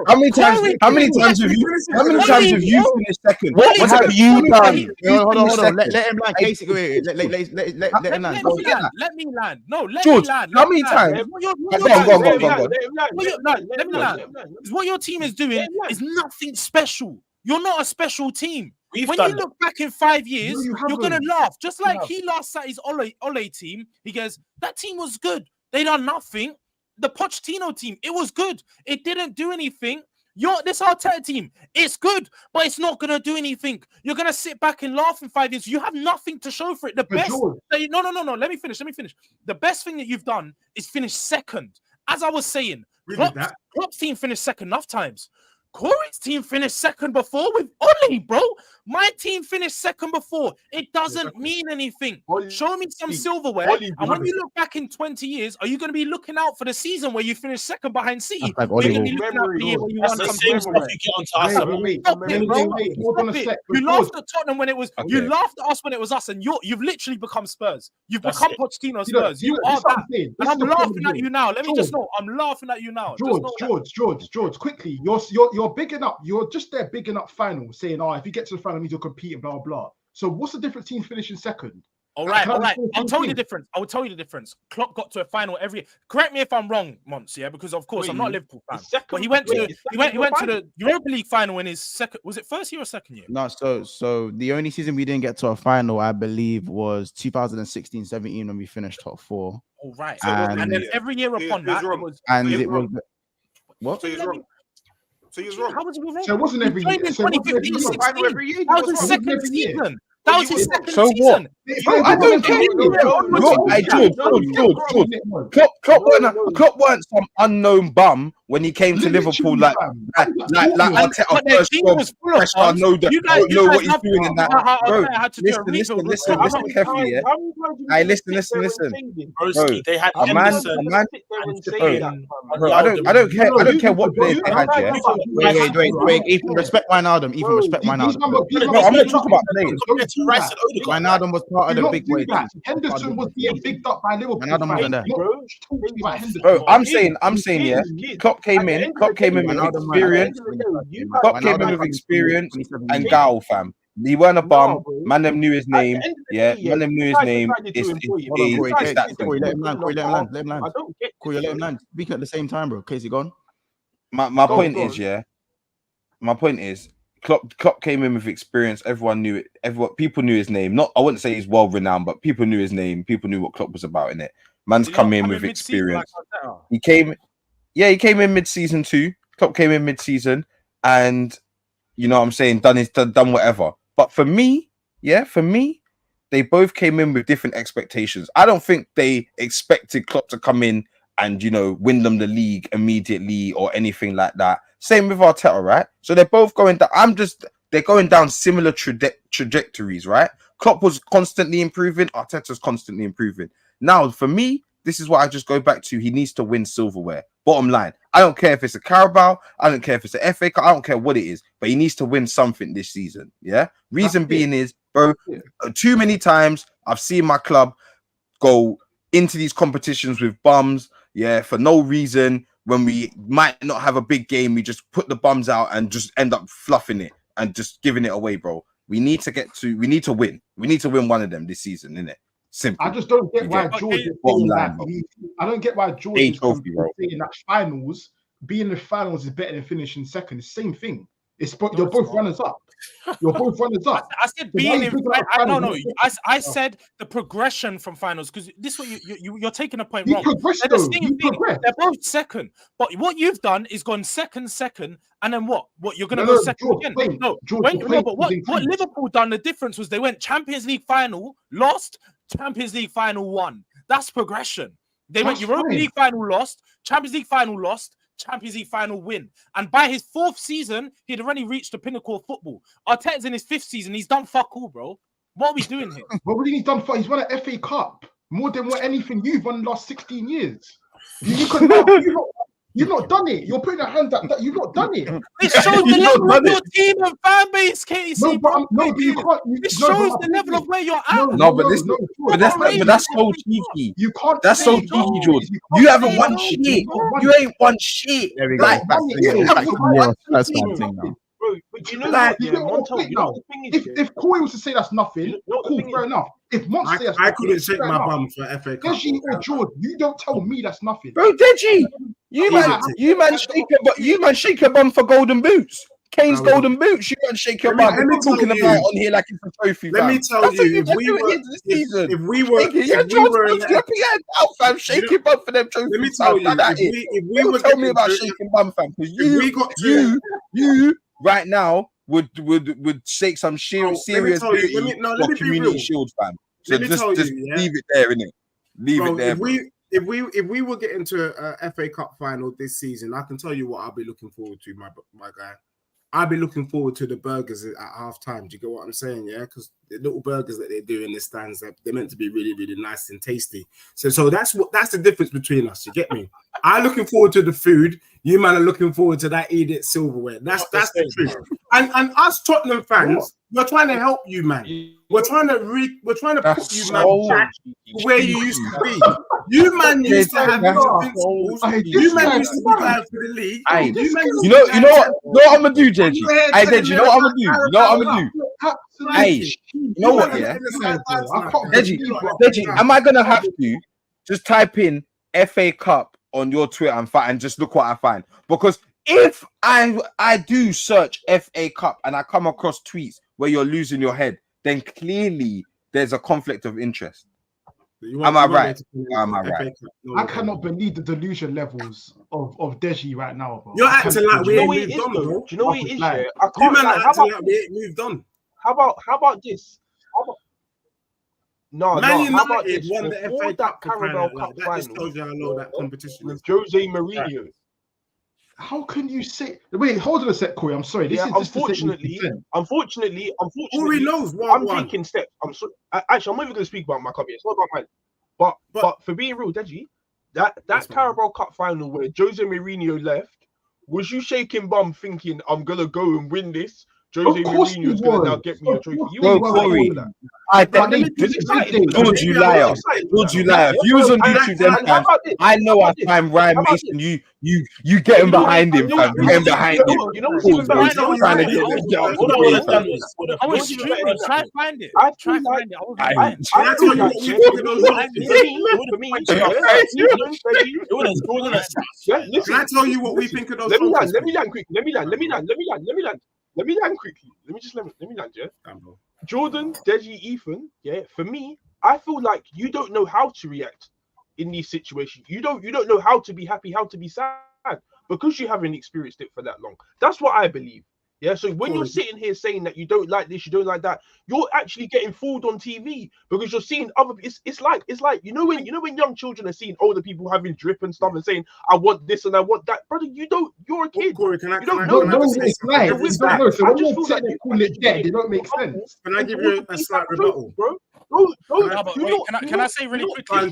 How many times have you finished second? What have you done? Hold on. Let him land. Casey, let him land. Let me land. No, let George, me land. how many times? Go on. Let me land. What your team is doing is nothing special. You're not a special team. When you look back in 5 years, you're gonna laugh. Just like he last at his Ole team, he goes, that team was good. They done nothing. The Pochettino team, it was good. It didn't do anything. This Arteta team, it's good, but it's not going to do anything. You're going to sit back and laugh in 5 years. You have nothing to show for it. No. Let me finish. The best thing that you've done is finish second. As I was saying, Klopp's team finished second enough times. Corey's team finished second before with Oli, bro. My team finished second before. It doesn't mean anything. Show me some silverware. And when you look back in 20 years, are you going to be looking out for the season where you finished second behind City? Like Or are you going to be looking out for the year where you won something? You laughed at Tottenham when it was. You laughed at us when it was us, and you've literally become Spurs. You've become Pochettino Spurs. You are that. And I'm laughing at you now. Let me just know. I'm laughing at you now. George, quickly. You're bigging up. You're just there bigging up final, saying, "Oh, if you get to the final, means you're competing." Blah blah. So what's the difference? Team finishing second. All right. I'll tell you the difference. I will tell you the difference. Klopp got to a final every. Correct me if I'm wrong, Mons. Yeah, because of course I'm not a Liverpool fan. But he went to the Europa League final in his second. Was it first year or second year? No. So the only season we didn't get to a final, I believe, was 2016-17 when we finished top four. All right. And then every year upon that, it was what? So he was wrong. So he was wrong. How was he wrong? So it wasn't every year. So 2015-16. That was his second season. That was his second so season. What? I don't care. George. Klopp weren't some unknown bum when he came to Liverpool. Like Arteta first job. I know what he's doing in that. Bro, listen carefully. Yeah. Hey, listen. Bro, a man. Bro, I don't care what players they had. Yeah. Wait. Ethan, respect Wijnaldum. Bro, I'm not talking about players. Wijnaldum was part of the big wave. Henderson was being picked up by Liverpool. Bro, I'm saying, yeah. Klopp came in with experience. And Gal, fam. He weren't a bum. Man, them knew his name. Yeah, man, them knew his name. It's that Corey, let him land. Corey, let him land. Speaking at the same time, bro. Casey, gone. My point is, Klopp came in with experience. Everyone knew it. People knew his name. I wouldn't say he's well renowned, but people knew his name. People knew what Klopp was about in it. Man's come in with experience. He came in mid-season too. Klopp came in mid-season, and you know what I'm saying, done whatever. But for me, they both came in with different expectations. I don't think they expected Klopp to come in and, you know, win them the league immediately or anything like that. Same with Arteta, right? So they're both going down. They're going down similar trajectories, right? Klopp was constantly improving. Arteta's constantly improving. Now, for me, this is what I just go back to. He needs to win silverware. Bottom line. I don't care if it's a Carabao. I don't care if it's an FA Cup. I don't care what it is. But he needs to win something this season. Yeah? Reason being is, bro, too many times I've seen my club go into these competitions with bums, yeah, for no reason. When we might not have a big game, we just put the bums out and just end up fluffing it and just giving it away, bro. We need to win. We need to win one of them this season, innit? Simple. I just don't get why George is saying that. I don't get why George is saying that finals, being in the finals is better than finishing second. It's the same thing. You're both runners up. I said being in. I said the progression from finals, because this is what you're taking a point wrong. They're both second, but what you've done is gone second, and then what? What you're going to go second again? But what Liverpool done? The difference was they went Champions League final, lost, Champions League final won. That's progression. They That's went Europa fine. League final lost, Champions League final lost, Champions League final win. And by his 4th season, he'd already reached the pinnacle of football. Arteta's in his 5th season. He's done fuck all, bro. What are we doing here? What do you think he's done for? He's won an FA Cup more than what anything you've won in the last 16 years. You've not done it. You're putting a hand up that you've not done it. It shows the level of your team and fan base, KC. No, but you can't. It shows the level of where you're at. But that's so cheeky. You can't. That's so cheeky, George. You haven't won shit. You ain't won shit. There we go. Like, Back to that's my thing now. Bro, but you know Like, what? Yeah, Montel, you know what the thing is, if Corey was to say that's nothing, cool, fair enough. If Mont says I couldn't shake my bum for FA Cup. Deji or George, you don't tell me that's nothing. Bro, Deji, you man shake your bum for golden boots. Kane's golden boots. You man shake your bum. We're talking about on here like it's a trophy. Let me tell you, if we were shaking bum for them trophies. Let me tell you, if we were tell me about shaking bum, fam, because you right now would shake some serious booty for Community Shield, fam. So just leave it there, innit? Leave it there. If we were getting to a FA Cup final this season, I can tell you what I'll be looking forward to, my guy. I'll be looking forward to the burgers at half time. Do you get what I'm saying? Yeah, because the little burgers that they do in the stands, they're meant to be really, really nice and tasty. So that's the difference between us. You get me? I'm looking forward to the food. You man are looking forward to that Edith silverware. That's the truth. And us Tottenham fans, we're trying to help you, man. We're trying to put you, man, back where you used to be. You man used to have invincibles. You man used to be going for the league. You know what I'm gonna do, Deji? Hey, Deji, you know what I'm gonna do? Hey, you know what? Yeah, Deji, am I gonna have to just type in FA Cup on your Twitter and just look what I find? Because if I do search FA Cup and I come across tweets where you're losing your head, then clearly there's a conflict of interest. Am I right? I cannot believe the delusion levels of Deji right now, bro. You're acting like we ain't moved on, bro. Do you know what it is? I can't. You man are acting like we ain't moved on. How about this? Man United won the FA Cup Carabao Cup that just tells you how low that competition is. Jose Mourinho. How can you say? Wait, hold on a sec, Corey. I'm sorry. This is unfortunately. Corey knows what I'm taking steps. Actually, I'm not even going to speak about my company. It's not about mine. But for being real, Deji, that Carabao Cup final where Jose Mourinho left, was you shaking bum thinking I'm gonna go and win this? Jose Mourinho is going to now get me a trophy. Bro, Corey, George, you liar. George, you liar. If you was on YouTube then, fam, I know I time Ryan Mason, you getting behind him, fam. Getting behind him. You know what's even behind it? Trying to get this I was streaming, try to find it. I try to find it. I tell you what we Can I tell you what we think of those? Let me land quickly. Let me land, yeah. Jordan, Deji, Ethan, yeah. For me, I feel like you don't know how to react in these situations. You don't know how to be happy, how to be sad, because you haven't experienced it for that long. That's what I believe. Yeah. So when you're sitting here saying that you don't like this, you don't like that, you're actually getting fooled on TV because you're seeing other. It's like you know when young children are seeing older people having drip and stuff and saying I want this and I want that, brother. You're a kid. Corey, you don't know. It's right. I just feel like they call it dead. It don't make sense. Can I give you a slight rebuttal, bro? Can I say really quickly?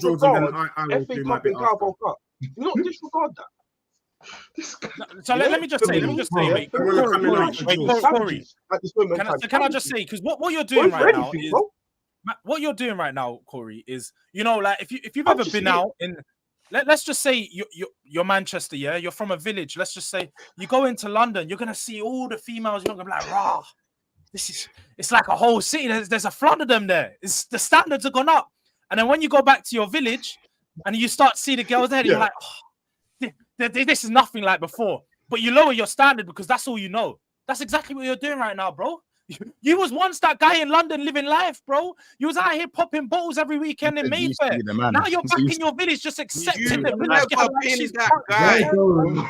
Not disregard that. So let me just say, mate. Corey, can I just say, because what you're doing right now is what you're doing right now, Corey, is like if you've ever been out in, let's just say you're Manchester, yeah, you're from a village. Let's just say you go into London, you're gonna see all the females. You're gonna be like, rah, it's like a whole city. There's a flood of them there. The standards have gone up, and then when you go back to your village and you start to see the girls there, you're like, this is nothing like before, but you lower your standard because that's all you know. That's exactly what you're doing right now, bro. You was once that guy in London living life, bro. You was out here popping bottles every weekend in Mayfair. Now you're back in your village, just accepting the village. Never been that guy. You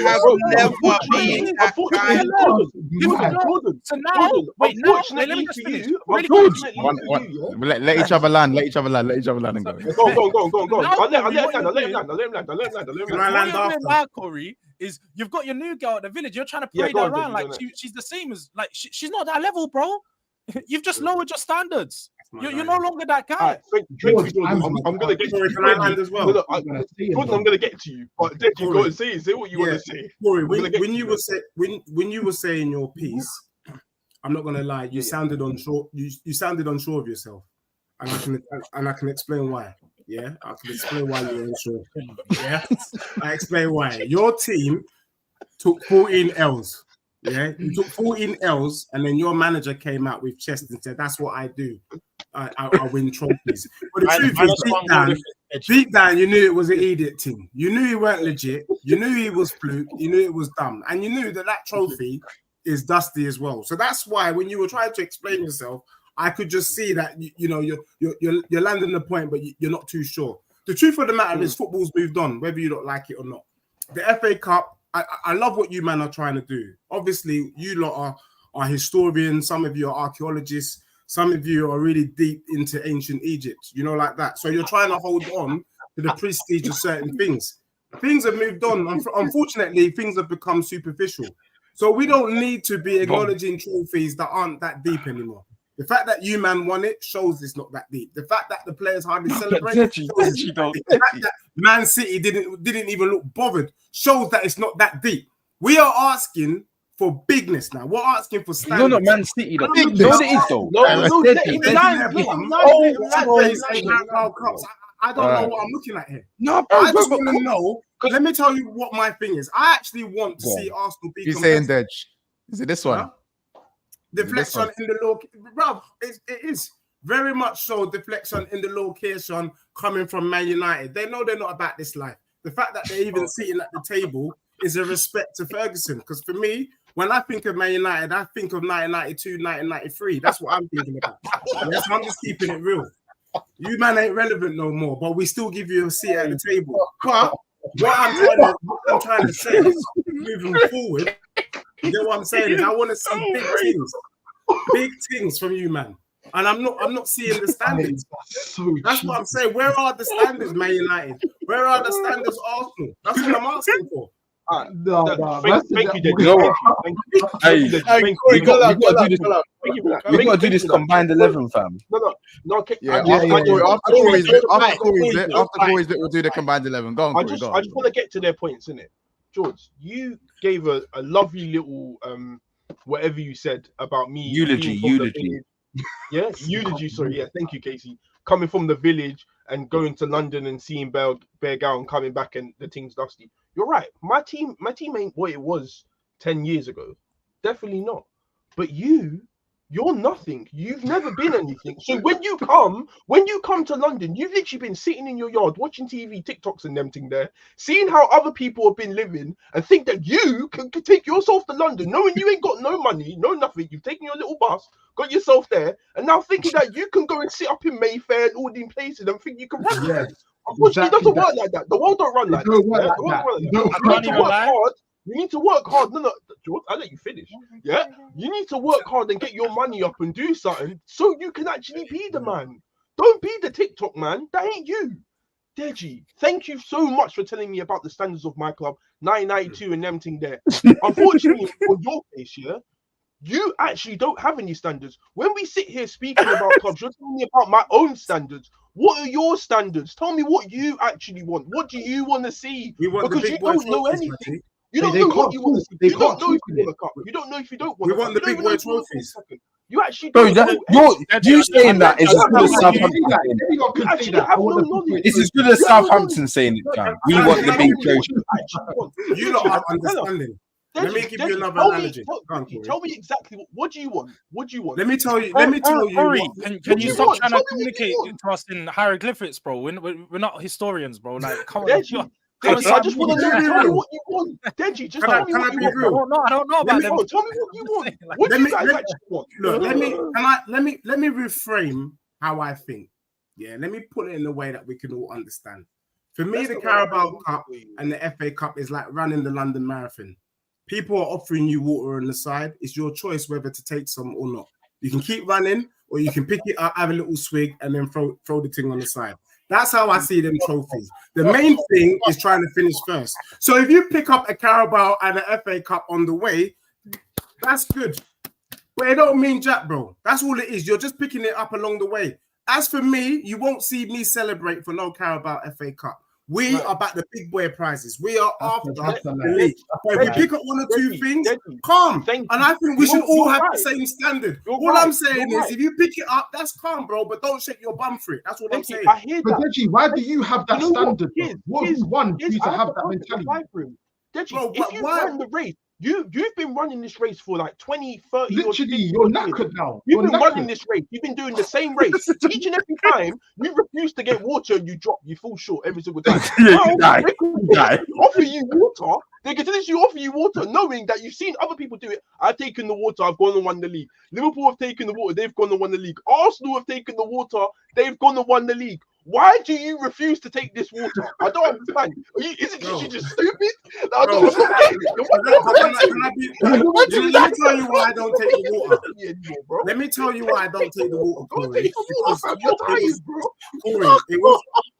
have never been that guy. So now, wait, let me just finish. Let each other land. Let each other land. Let each other land and go. Go. I'll let him land. Corey, is you've got your new girl at the village. You're trying to parade her around like she's the same as like she's not that level, bro. You've just lowered your standards. You're no longer that guy. I'm gonna get to you. Can I land as well? Jordan, I'm gonna get to you. But Dick, you got to say what you want to say. Corey, when you were saying your piece, I'm not gonna lie. You sounded unsure. You sounded unsure of yourself, and I can explain why. Yeah, I can explain why you're unsure. Yeah, I explain why. Your team took 14 L's. Yeah, you took 14 L's, and then your manager came out with chest and said, "That's what I do. I win trophies." But the truth is, deep down, you knew it was an idiot team. You knew he weren't legit. You knew he was fluke. You knew it was dumb, and you knew that trophy is dusty as well. So that's why when you were trying to explain yourself, I could just see that you're landing the point, but you're not too sure. The truth of the matter is, football's moved on, whether you don't like it or not. The FA Cup. I love what you man are trying to do. Obviously, you lot are historians. Some of you are archaeologists. Some of you are really deep into ancient Egypt, like that. So you're trying to hold on to the prestige of certain things. Things have moved on. Unfortunately, things have become superficial. So we don't need to be acknowledging trophies that aren't that deep anymore. The fact that you man won it shows it's not that deep. The fact that the players hardly celebrate, the fact that Man City didn't even look bothered shows that it's not that deep. We are asking for bigness now. We're asking for standards. You're not Man City, though. You know what it is, though? I don't know what I'm looking at here. No, I just want to know. Let me tell you what my thing is. I actually want to see Arsenal be. You're saying Dej? Is it this one? Huh? Deflection in the low, bro. It is very much so. Deflection in the location coming from Man United. They know they're not about this life. The fact that they're even sitting at the table is a respect to Ferguson. Because for me, when I think of Man United, I think of 1992, 1993. That's what I'm thinking about. Yes, I'm just keeping it real. You man ain't relevant no more, but we still give you a seat at the table. But what I'm trying to say is, moving forward, you know what I'm saying? I want to see big things from you, man. And I'm not seeing the standards. That's what I'm saying. Where are the standards, Man United? Where are the standards, Arsenal? That's what I'm asking for. Thank you, Dave. We got to do this combined 11, fam. No. After Corey's bit, we'll do the combined 11. Go on, I just want to get to their points, innit? George, you gave a lovely little whatever you said about me. Eulogy. Yeah, eulogy. Sorry, yeah. Thank you, Casey. Coming from the village and going to London and seeing Bear Gown coming back and the thing's dusty. You're right. My team ain't what it was 10 years ago. Definitely not. But you're nothing. You've never been anything. So when you come to London, you've literally been sitting in your yard watching TV, TikToks and them thing there, seeing how other people have been living and think that you can take yourself to London, knowing you ain't got no money, no nothing. You've taken your little bus, got yourself there, and now thinking that you can go and sit up in Mayfair and all these places and think you can run. Yeah. Unfortunately, it doesn't work like that. The world don't run like that. You need to work hard. No, George, I'll let you finish. Yeah? You need to work hard and get your money up and do something so you can actually be the man. Don't be the TikTok man. That ain't you. Deji, thank you so much for telling me about the standards of my club, 1992 and them thing there. Unfortunately, for your case, yeah, you actually don't have any standards. When we sit here speaking about clubs, you're telling me about my own standards. What are your standards? Tell me what you actually want. What do you want to see? Because you don't know anything. You don't know what you want to see. You don't know if you want a cup. You don't know if you don't want. We want the big boy trophies. You actually don't know. You saying that is as good as Southampton. It's as good as Southampton saying it, John. We want the big trophies. You lot are understanding. Let me give you another analogy. Tell me exactly what do you want? What do you want? Let me tell you. Corey, can you stop trying to communicate to us in hieroglyphics, bro? We're not historians, bro. Like, come on. I just want to know what you want. Deji, just tell me what you want. I don't know about them. Tell me what you want. What do you guys actually want? Look, let me reframe how I think. Yeah, let me put it in a way that we can all understand. For me, the Carabao Cup and the FA Cup is like running the London Marathon. People are offering you water on the side. It's your choice whether to take some or not. You can keep running, or you can pick it up, have a little swig, and then throw the thing on the side. That's how I see them trophies. The main thing is trying to finish first. So if you pick up a Carabao and an FA Cup on the way, that's good. But it don't mean jack, bro. That's all it is. You're just picking it up along the way. As for me, you won't see me celebrate for no Carabao FA Cup. We are about the big boy prizes. We are after the league. If we pick up one or two things, calm. And I think we should all have the same standard. All I'm saying is, if you pick it up, that's calm, bro. But don't shake your bum for it. That's what I'm saying. I hear that. Deji, why do you have that standard? What is one for you to have that mentality? Deji, if you run the race, you've been running this race for like 20, 30 literally, you're knackered now. You've been running this race. You've been doing the same race. Each and every time, you refuse to get water and you drop. You fall short every single time. You die. Offer you water. They continuously offer you water, knowing that you've seen other people do it. I've taken the water. I've gone and won the league. Liverpool have taken the water. They've gone and won the league. Arsenal have taken the water. They've gone and won the league. Why do you refuse to take this water? I don't understand. Is it because you're just stupid? Let me tell you why I don't take the water. Let me tell you why I don't take the water, Corey.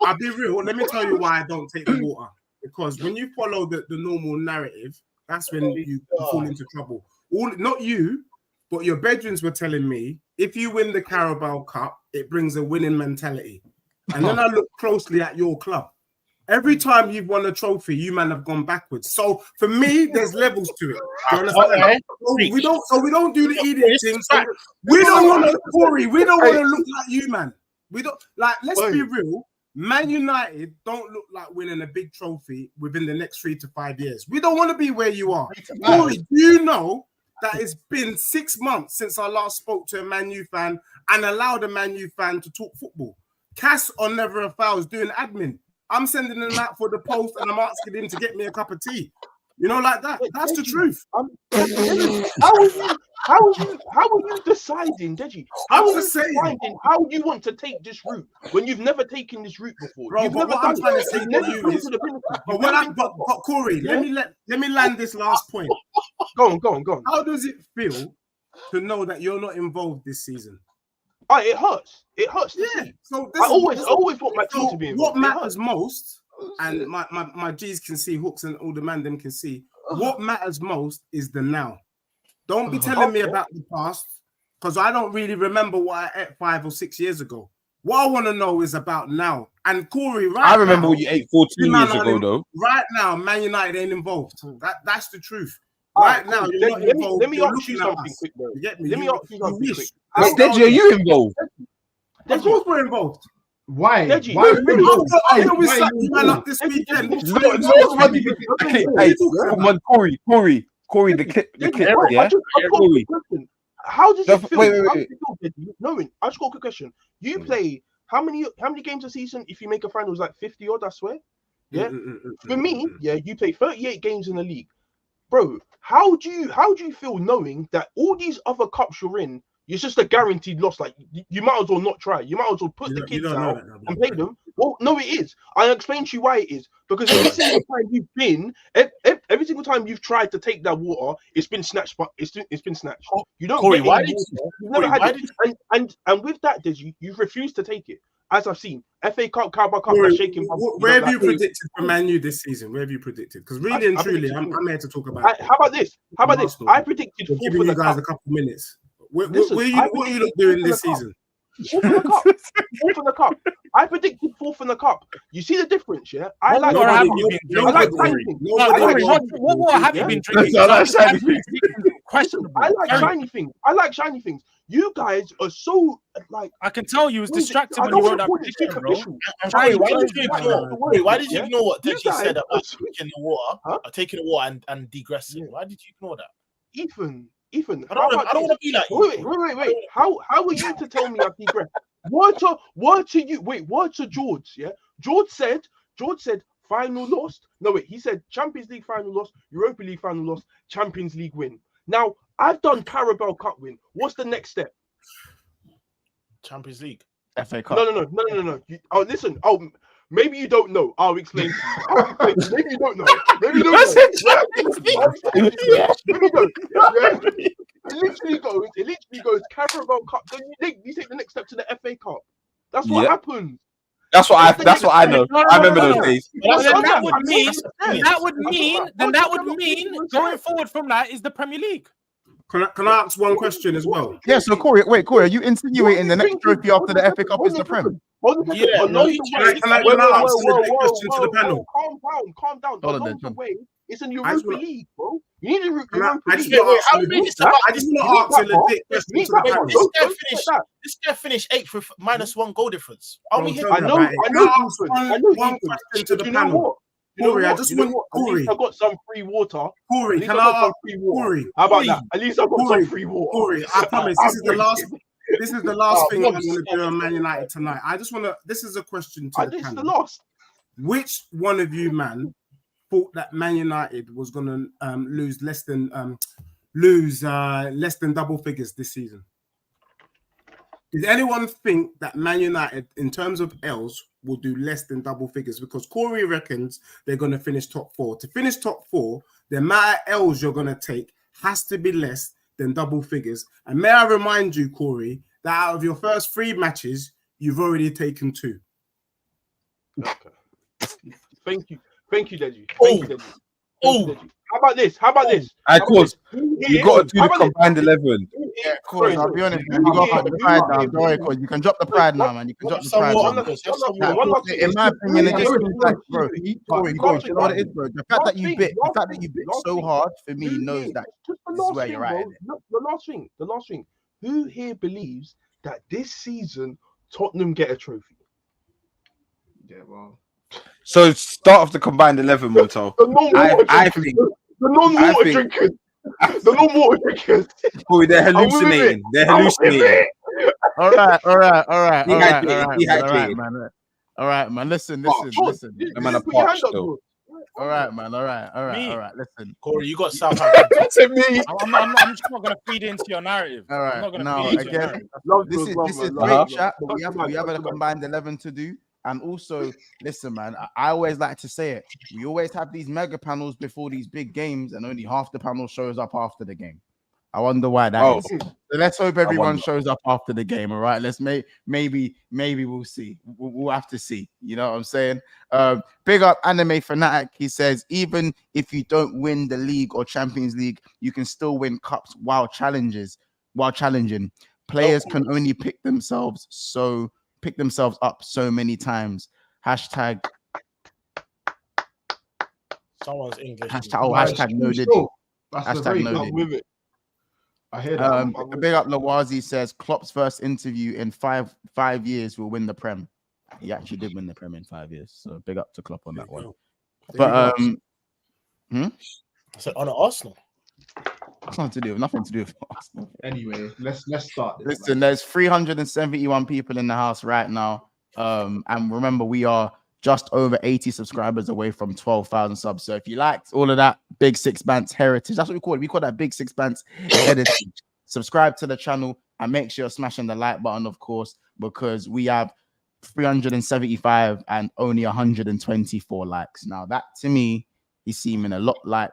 I'll be real. Let me tell you why I don't take the water. Because when you follow the normal narrative, that's when you fall into trouble. Not you, but your bedrooms were telling me, if you win the Carabao Cup, it brings a winning mentality. And then I look closely at your club. Every time you've won a trophy, you man have gone backwards. So for me, there's levels to it. You understand? We don't do the idiot thing. So we don't want to, Corey. We don't want to look like you, man. We don't like. Let's be real. Man United don't look like winning a big trophy within the next 3 to 5 years. We don't want to be where you are. Corey, do you know that it's been 6 months since I last spoke to a Man U fan and allowed a Man U fan to talk football? Cass on Never a Foul is doing admin. I'm sending him out for the post and I'm asking him to get me a cup of tea. You know, like that. That's the truth. How are you deciding, Deji? How are you deciding how you want to take this route when you've never taken this route before? Bro, but what I'm trying to say to you is, but Corey, let me land this last point. Go on. How does it feel to know that you're not involved this season? It hurts. It hurts. Yeah. So I always want my team to be involved. What matters most, and my G's can see, Hooks and all the man them can see. What matters most is the now. Don't be telling me about the past, because I don't really remember what I ate 5 or 6 years ago. What I want to know is about now. And Corey, I remember what you ate 14 years ago, though. Right now, Man United ain't involved. That's the truth. Right now, you're not involved. Let me ask you something quick, though. Let me ask you something quick. Deji, are you involved? Of course we're involved. Why? Deji, we sat you man up this weekend. Come on, Corey, the clip, yeah? How does it feel? Wait. Knowing, I just got a quick question. You play how many games a season? If you make a final, it's like 50 odd, I swear. Yeah. For me, you play 38 games in the league. Bro, how do you feel knowing that all these other cups you're in, it's just a guaranteed loss? Like, you might as well not try. You might as well put the kids out and play them. Well, no, it is. I'll explain to you why it is. Because every single time you've been, every single time you've tried to take that water, it's been snatched. But it's been snatched. You don't. Corey, why did you? You've never had it. And with that, you've refused to take it. As I've seen, FA Cup, Carabao Cup, shaking. Where have you predicted for Man U this season? Where have you predicted? Because really and truly, I'm here to talk about. How about this? I predicted. Giving you guys a couple of minutes. What are you doing this season? Fourth in the cup. I predicted fourth in the cup. You see the difference, yeah? I like shiny things. What have you been drinking? I like shiny things. You guys are so like. I can tell you was distracted when you wrote that prediction, bro. Why did you ignore what Deji said about taking the water, and degressing? Why did you ignore that? Ethan, I don't want to be like you. Wait. How are you to tell me I've degressed? Word to you. Word to George. Yeah, George said final lost. No, wait, he said Champions League final loss, Europa League final loss, Champions League win. Now, I've done Carabao Cup win. What's the next step? Champions League. FA Cup. No. Listen. Maybe you don't know. I'll explain to you. Maybe you don't know. Maybe you don't know. It literally goes Carabao Cup. Then you take the next step to the FA Cup. That's what happens. That's what I know. I remember those days. That would mean going forward from that is the Premier League. Can I ask one question as well? Yeah, so Corey, are you insinuating the next trophy after the FA Cup is the Prem? Yeah, can I ask a question to the panel? Calm down. Along the way, it's in Europa League, bro. You need to I just want to ask a legit question to the panel. This guy finished 8th with -1 goal difference. I know. One question to the panel. Corey, I just want Corey. I got some free water. Corey, can I ask Corey? How about that? At least I got some free water. Corey, I promise this is the last. This is the last thing I'm going to do on Man United tonight. I just want to. This is a question to the panel. Which one of you, man, thought that Man United was going to lose less than double figures this season? Did anyone think that Man United, in terms of L's, will do less than double figures? Because Corey reckons they're going to finish top 4. To finish top 4, the amount of L's you're going to take has to be less than double figures. And may I remind you, Corey, that out of your first 3 matches, you've already taken 2. Okay. Thank you, Deji. How about this? Of course, you got to do the combined 11. Yeah, of course. I'll be honest, man. You got to put the pride down. Don't worry, cause you can drop the pride now, man. You can drop the pride now. In my opinion, it just seems like, bro. Corey, you know what it is, bro. The fact that you bit so hard for me knows that this is where you're at. The last thing. Who here believes that this season Tottenham get a trophy? Yeah, well. So start off the combined 11, Monto. I think the non-water drinkers. The non-water drinkers. Boy, they're hallucinating. All right, man. Listen. The man apart still. All right, man. All right. Listen, Corey, you got Southampton. That's me. I'm just not gonna feed into your narrative. All right. I'm not gonna feed into your narrative. This is great chat, but we have a combined 11 to do. And also, listen, man, I always like to say it. We always have these mega panels before these big games, and only half the panel shows up after the game. I wonder why that is. So let's hope everyone shows up after the game. All right, let's maybe we'll see. We'll have to see. You know what I'm saying? Big up Anime Fanatic. He says even if you don't win the league or Champions League, you can still win cups while challenging. Players can only pick themselves up so many times. Hashtag someone's English. Hashtag no diddy. Hashtag no diddy. I hear that. Big up Lawazi says Klopp's first interview in five years will win the Prem. He actually did win the Prem in 5 years. So big up to Klopp on that one. But So on Arsenal. Nothing to do with Arsenal. Anyway, let's start this. Listen, there's 371 people in the house right now. And remember, we are just over 80 subscribers away from 12,000 subs. So if you liked all of that Big Six Bands heritage, that's what we call it. We call that Big Six Bands heritage. Subscribe to the channel and make sure you're smashing the like button, of course, because we have 375 and only 124 likes. Now, that to me is seeming a lot like,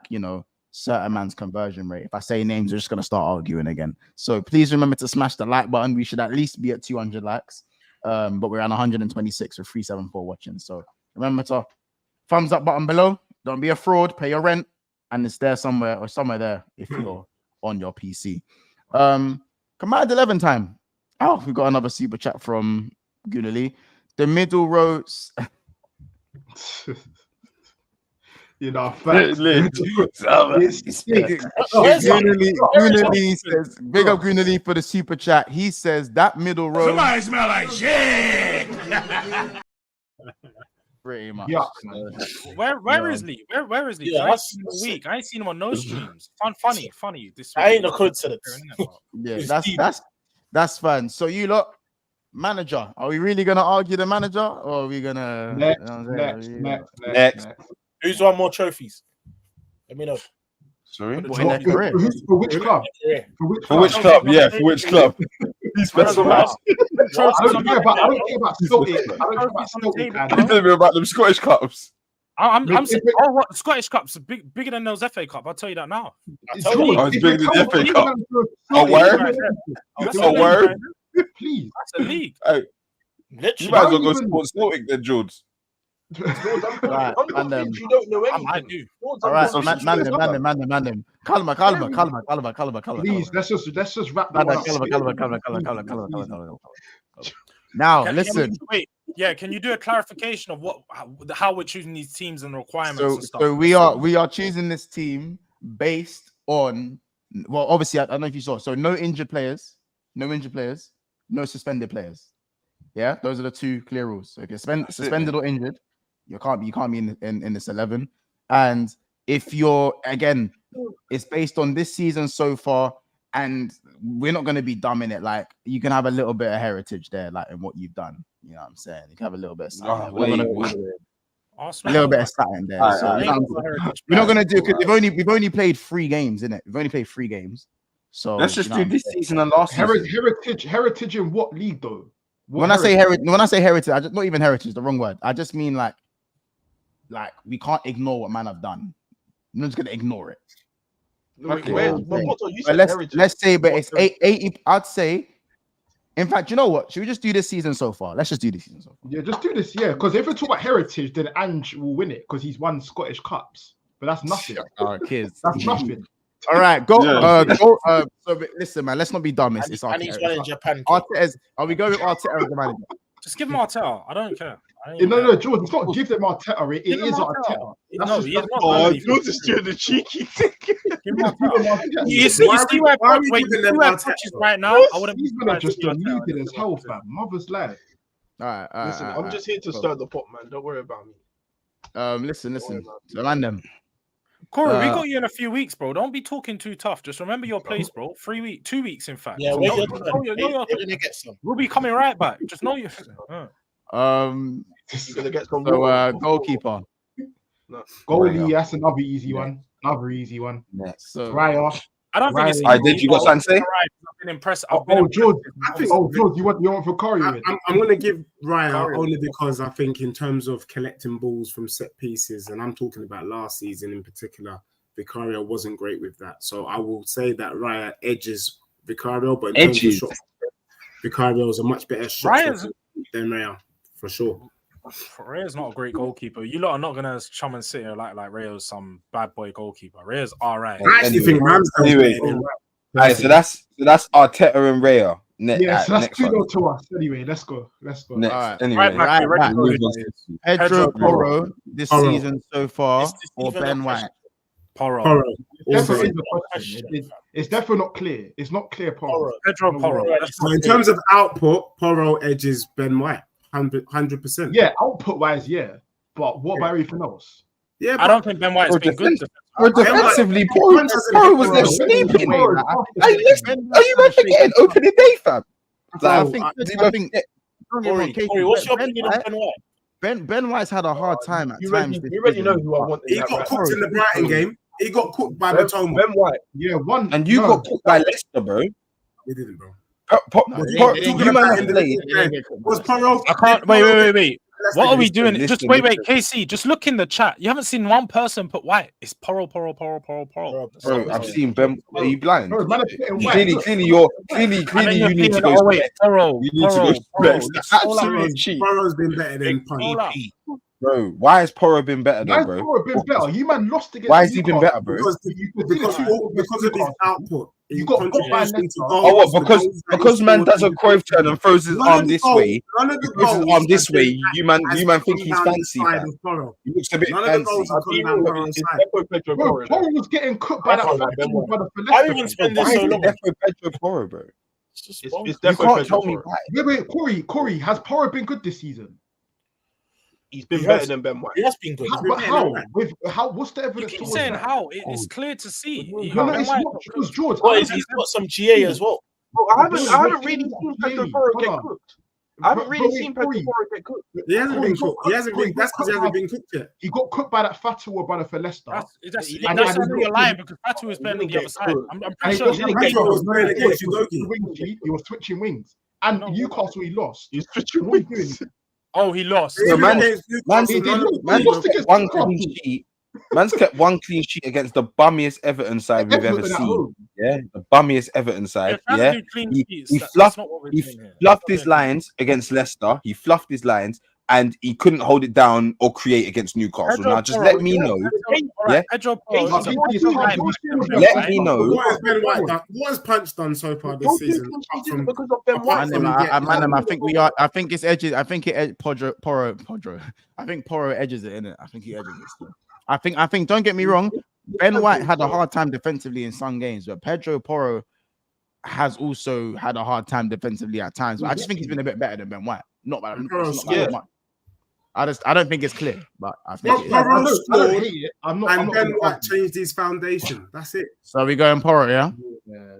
certain man's conversion rate. If I say names, we're just going to start arguing again. So please remember to smash the like button. We should at least be at 200 likes. But we're on 126 with 374 watching. So remember to thumbs up button below. Don't be a fraud. Pay your rent. And it's there somewhere there if you're on your PC. Command 11 time. Oh, we got another super chat from Gunali. The middle rows. Facts. Gunali says, big up Gunali for the super chat. He says that middle row. Somebody smell like shit. Pretty much. Yeah. Where is Lee? Where is Lee? Yeah, I ain't seen him all week. I ain't seen him on no streams. Funny. This I ain't a coincidence. Yeah, that's fun. So you lot, Manager. Are we really gonna argue the manager, or are we gonna next? Who's won more trophies? Let me know. Sorry, for which club? For which club? Yeah, for which club? Please specify. I don't care about Celtic. I don't care about Celtic. You tell me about them Scottish clubs. I'm saying, what the Scottish Cup's bigger than those FA Cup. I'll tell you that now. It's bigger than the FA Cup. A word? A word? Please, that's a league. Hey, you might as well go support Celtic then, George. Right, you don't know anything. I do. All right, so man them. Calma. Please, let's just wrap that up. Now, listen. Can you do a clarification of how we're choosing these teams and requirements and stuff? So we are choosing this team based on, well, obviously, I don't know if you saw. So no injured players, no suspended players. Yeah, those are the two clear rules. So if you're suspended or injured, you can't be in this 11. And if you're, again, it's based on this season so far, and we're not going to be dumb in it. Like, you can have a little bit of heritage there, like in what you've done. You know what I'm saying? You can have a little bit of something. A little bit of something there. We're not going to do, because we've only played 3 games, innit? We've only played 3 games. So let's just do this season and last season. Heritage in what league though? When I say heritage, I just, not even heritage, the wrong word. I just mean like we can't ignore what man have done. We're just gonna ignore it. Okay. Let's say, but it's 80. I'd say. In fact, you know what? Should we just do this season so far? Let's just do this season so far. Yeah, just do this. Yeah, because if we talk about heritage, then Ange will win it because he's won Scottish Cups. But that's nothing. Kids. That's nothing. All right, go. So listen, man. Let's not be dumb. It's Arteta. And he's one in Japan. Are we going with Arteta as the manager? Just give him Arteta. I don't care. No, George. It's not give them Arteta. It is Arteta. George is doing the cheeky thing. You see where Poch is right now. I wouldn't be just deluded as hell, fam. Mother's lad. All right. Listen, I'm just here to stir the pot, man. Don't worry about me. Listen. So random. Corey, we got you in a few weeks, bro. Don't be talking too tough. Just remember your place, bro. 3 weeks, 2 weeks, in fact. Yeah, get some. We'll be coming right back. Just know you. Gonna get some. So goalkeeper. No. Goalie, that's another easy one. Another easy one. Yeah, so Raya. I don't think it's. Did you got something to say? I've been impressed. George. George, you want for Corey? I'm going to give Raya only because I think in terms of collecting balls from set pieces, and I'm talking about last season in particular, Vicario wasn't great with that. So I will say that Raya edges Vicario, but in terms of shots, Vicario is a much better shot than Raya, for sure. Raya's not a great goalkeeper. You lot are not gonna chum and sit here like Raya's some bad boy goalkeeper. Raya's alright. I actually think Ramsdale. Alright, so that's Arteta and Raya. So that's 2-0 to us. Anyway, let's go. Next. Right. Anyway, Pedro Porro this season so far, or Ben White? Porro. It's definitely not clear. It's not clear. Porro. Pedro Porro. So in terms of output, Porro edges Ben White. 100%. Yeah, output wise, yeah. But what about everything else? Yeah, I don't think Ben White's been good. Defensively, Porro was there sleeping. Are you man forgetting opening day, fam? I think. Corey, what's your opinion on Ben White? Ben White's had a hard time at times. You already know who I want. He got cooked in the Brighton game. He got cooked by Matoma. Ben White. Yeah, one. And you got cooked by Leicester, bro. We didn't, bro. Was Porro? I can't. Wait. What are we doing? Just wait, KC. Just look in the chat. You haven't seen one person put White. It's Porro. Bro, I've seen Ben. Are you blind? Clearly, you need to go. Porro. You need to go. Absolutely cheap. Porro's been better than Punch. Bro, why has Porro been better, though, bro? Porro been better. You man lost against. Why has he been better, bro? Because of his output. You got because man does a Cruyff turn and throws his arm this way. You man think he's fancy. He looks a bit fancy. Porro was getting cooked by that. I even spend this so long. Pedro Porro, bro. It's definitely tell me why. Wait, Corey, has Porro been good this season? He's been better than Ben White. He has been good. How? What's the evidence? You keep saying how? It's clear to see. It's not because George. He's got some GA as well. I haven't really seen Pedro Porro get cooked. I haven't really seen Pedro Porro get cooked. He hasn't been cooked. He hasn't been. That's because he hasn't been cooked yet. He got cooked by that Fatua brother for Leicester. That's you're lying because Fatu was playing on the other side. I'm pretty sure he was switching wings. And Newcastle, he lost. He's switching wings. Oh, he lost. Yeah, man's kept one clean sheet. Man's kept one clean sheet against the bummiest Everton side we've ever seen. Yeah, the bummiest Everton side. Yeah, he fluffed his lines against Leicester. He fluffed his lines, and he couldn't hold it down or create against Newcastle. Now, just let me know. Yeah, let me know. What has Punch done so far this season? Because of them I think we are. I think it's edges. I think it Porro. I think Porro edges it, innit? I think he edges it still. I think. Don't get me wrong. Ben White had a hard time defensively in some games, but Pedro Porro has also had a hard time defensively at times. But I just think he's been a bit better than Ben White. Not by much. I don't think it's clear, but I think and Ben White changed his foundation. That's it. So we going Porro, yeah?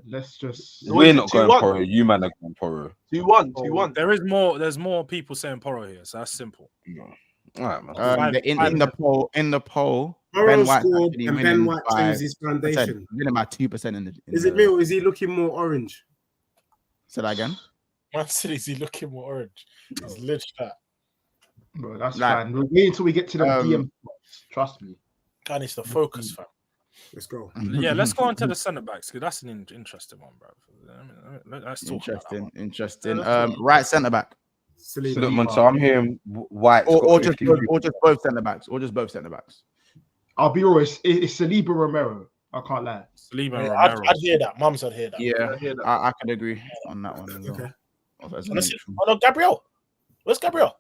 Let's just. We're not going Porro. You man are going Porro. 2-1. There's more people saying Porro here, so that's simple. All right, man. In the poll, Ben White scored and Ben White changed his foundation. Winning about 2% Is it real? Is he looking more orange? Say that again. Man said, is he looking more orange? He's lit that. Bro, that's fine. We'll wait until we get to the DM. Trust me. God needs to focus, fam. Let's go. Yeah, let's go on to the centre backs because that's an interesting one, bro. Let's talk interesting. Right centre back. Look, man, so I'm hearing White or just both centre backs, I'll be honest. It's Saliba Romero. I can't lie. Saliba Romero. I'd hear that. Mum said hear that. Yeah, I can agree on that one. Okay. Oh no, Gabriel. Where's Gabriel?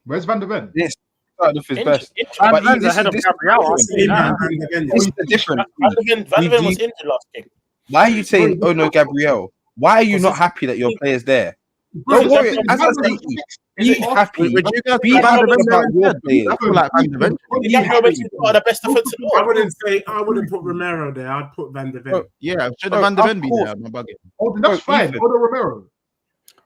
Where's Van der Ven? Yes, started off his best. Van der Ven's ahead of Gabriel. This is different. Van der Ven was injured last game. Why are you saying, oh no, Gabriel? Why are you not happy that your player's there? Don't worry. As I say, be happy. Be happy about your players. I feel like Van der Ven. The best defensive. I wouldn't put Romero there. I'd put Van der Ven. Yeah, should Van der Ven be there? I'm bugging. Oh, that's fine. Go to Romero.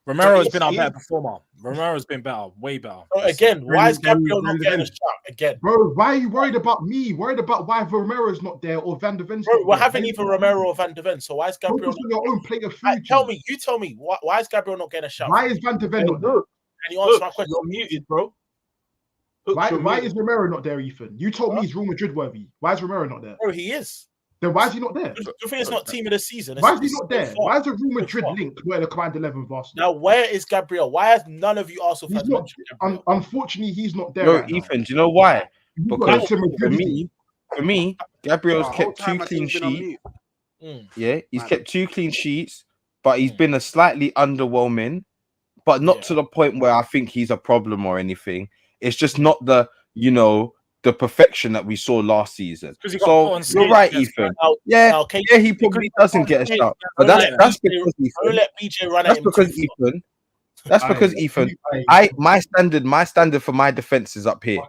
Romero has been our better performer. Romero's been better, way better. Again, why is Gabriel not getting a shot again? Bro, why are you worried about me? Worried about why Romero's not there or Van der Ven's not there? We're having either Romero or Van der Ven, so why is Gabriel not your own plate of food? You tell me, why is Gabriel not getting a shot? Why is Van der Ven not there? Can you answer my question? You're muted, bro. Why is Romero not there, Ethan? You told me he's Real Madrid worthy. Why is Romero not there? Bro, he is. Then why is he not there? You think it's not team of the season? Why is he not there? Why is the Real Madrid link where the command 11 of Arsenal? Now, where is Gabriel? Why has none of you Arsenal fans mentioned Gabriel? Unfortunately, he's not there. No, Ethan, do you know why? Because for me, Gabriel's kept 2 clean sheets. Yeah, he's kept 2 clean sheets, but he's been a slightly underwhelming, but not to the point where I think he's a problem or anything. It's just not the the perfection that we saw last season. So you're right, Ethan. He probably doesn't get a shot, but that's because Ethan. Let BJ run that's because Ethan. That's because Ethan. My standard for my defense is up here.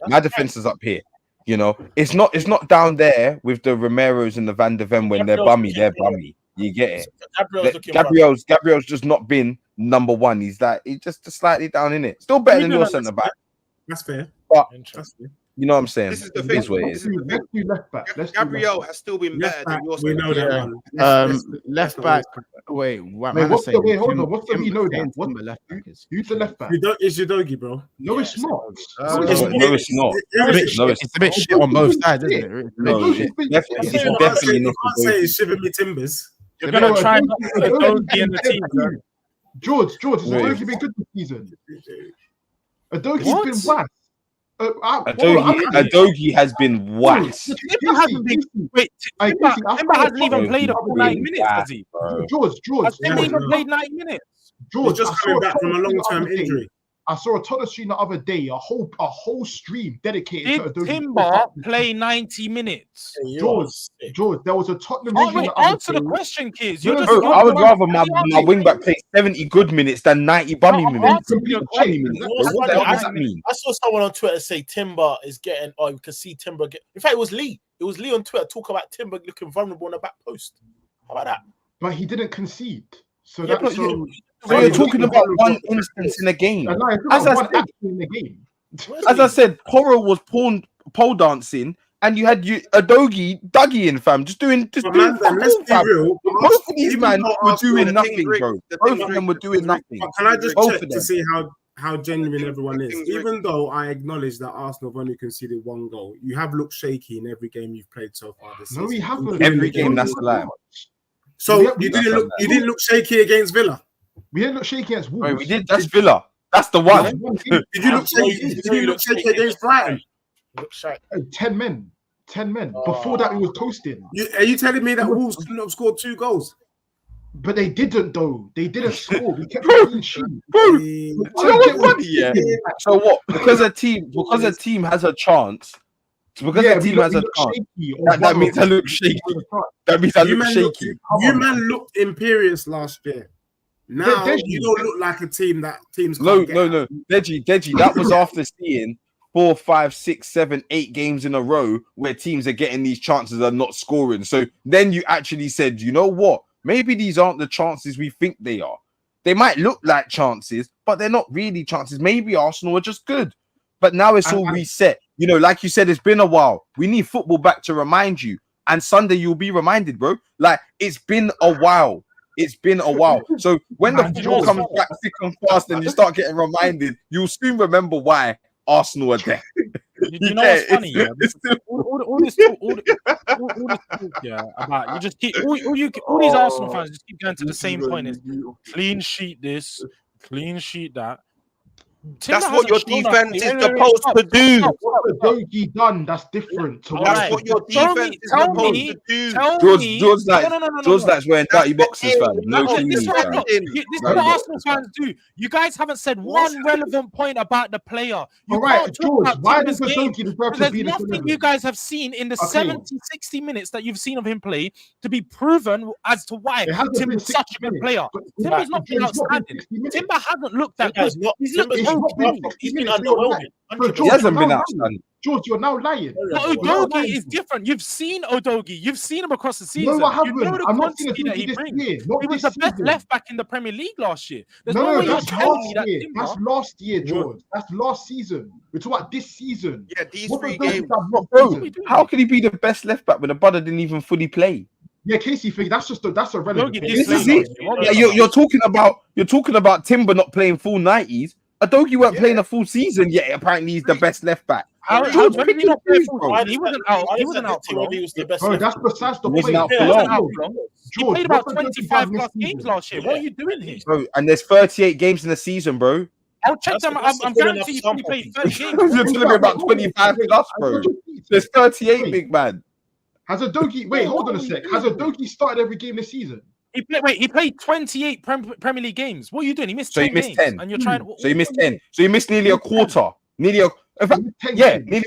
My defense is up here. It's not down there with the Romeros and the Van der Ven when they're bummy. You get it. Gabriel's just not been number one. He's just slightly down in it. Still better than your centre back. That's fair. But you know what I'm saying? This is the thing. It is what it is. Let's do left back. Gabriel has still been better than your We know that. Left back. Wait, hold on. What's the we know that? What the left back is? Who's the left back? It's Udogie, bro. No, it's not. No, it's not. It's a bit shit on both sides, isn't it? No, it's definitely not. I can't say it's shivering me timbers. You're gonna try not to put Udogie in the team, bro. George, has Udogie been good this season? Udogie's been whack. Adogi has been whacked. Timber hasn't been. Wait, Timber hasn't even played a full 90 minutes, has he? George. Timber even played 90 minutes. George, just coming back from a long-term injury. I saw a Tottenham stream the other day, a whole stream dedicated to Udogie. Timber play 90 minutes? George, there was a Tottenham. Answer the question, kids. I would rather my wing back play 70 good minutes than 90 bummy minutes. What the hell does that mean? I saw someone on Twitter say Timber is getting. Oh, you can see Timber get. In fact, it was Lee. It was Lee on Twitter talk about Timber looking vulnerable on the back post. How about that? But he didn't concede. So that's so you're talking about one instance in a game. As I said, Poro was pole dancing, and you had Dougie in, fam, just doing. Let's be real. Both of these men were doing nothing, bro. Both of them were doing nothing. Can I just check to see how genuine everyone is? Even though I acknowledge that Arsenal have only conceded 1 goal, you have looked shaky in every game you've played so far this season. No, we haven't. Every game, that's a lie. So you didn't look shaky against Villa. We didn't look shaky against Wolves. Bro, we did. That's Villa. That's the one. Did you look shaky? Did you look shaky against Brighton? 10 men. 10 men. Before that, we was toasting. Are you telling me that Wolves couldn't have scored 2 goals? But they didn't, though. They didn't score. We kept clean sheet. So what? Because a team has a chance. Because a team has a chance. That means I look shaky. That means I look shaky. You man looked imperious last year. Now you don't look like a team that teams. No. Deji, that was after seeing 4, 5, 6, 7, 8 games in a row where teams are getting these chances and not scoring. So then you actually said, you know what? Maybe these aren't the chances we think they are. They might look like chances, but they're not really chances. Maybe Arsenal are just good. But now it's all reset. You know, like you said, it's been a while. We need football back to remind you. And Sunday you'll be reminded, bro. Like, it's been a while. It's been a while. So when the football comes back thick and fast and you start getting reminded, you'll soon remember why Arsenal are there. You know what's funny? All this talk, yeah, about you just keep all these Arsenal fans just keep going to the same point: is clean sheet this, clean sheet that. That's what your defense is supposed to do. What Dougie done? That's different. That's what your defense is supposed to do. George likes wearing dirty boxes, fam. This is what Arsenal fans do. You guys haven't said one relevant point about the player. All right, George, why does Dougie deserve to be the nothing you guys have seen in the 70, 60 minutes that you've seen of him play to be proven as to why Tim is such a good player. Timber's not been outstanding. Timber hasn't looked that good. He's looked He's been underwhelming. He hasn't been outstanding. George, you're now lying. But Udogie is different. You've seen Udogie. You've seen him across the season. No, I haven't. You know the quantity that he brings. He was the best left back in the Premier League last year. There's no way you're telling me that Timber. That's last year, George. That's last season. We're talking about this season. Yeah, these 3 games. Bro, how can he be the best left back when the brother didn't even fully play? Yeah, Casey, that's a relevant. This is it. Yeah, you're talking about Timber not playing full 90s. Udogie weren't playing a full season yet. Apparently, he's the best left back. He wasn't out. He wasn't out for long. He was the best. Bro, that's besides the point. He wasn't out for long. He played about 25 plus games last year. What are you doing here? Bro, and there's 38 games in the season, bro. I'll check them. I'm guaranteed he played 30 games. You're telling me about 25 plus, bro. There's 38, big man. Has Udogie? Wait, hold on a sec. Has Udogie started every game this season? He played 28 Premier League games. What are you doing? He missed 10 games. 10. And you're trying. So you missed 10. So you missed nearly a quarter. Nearly a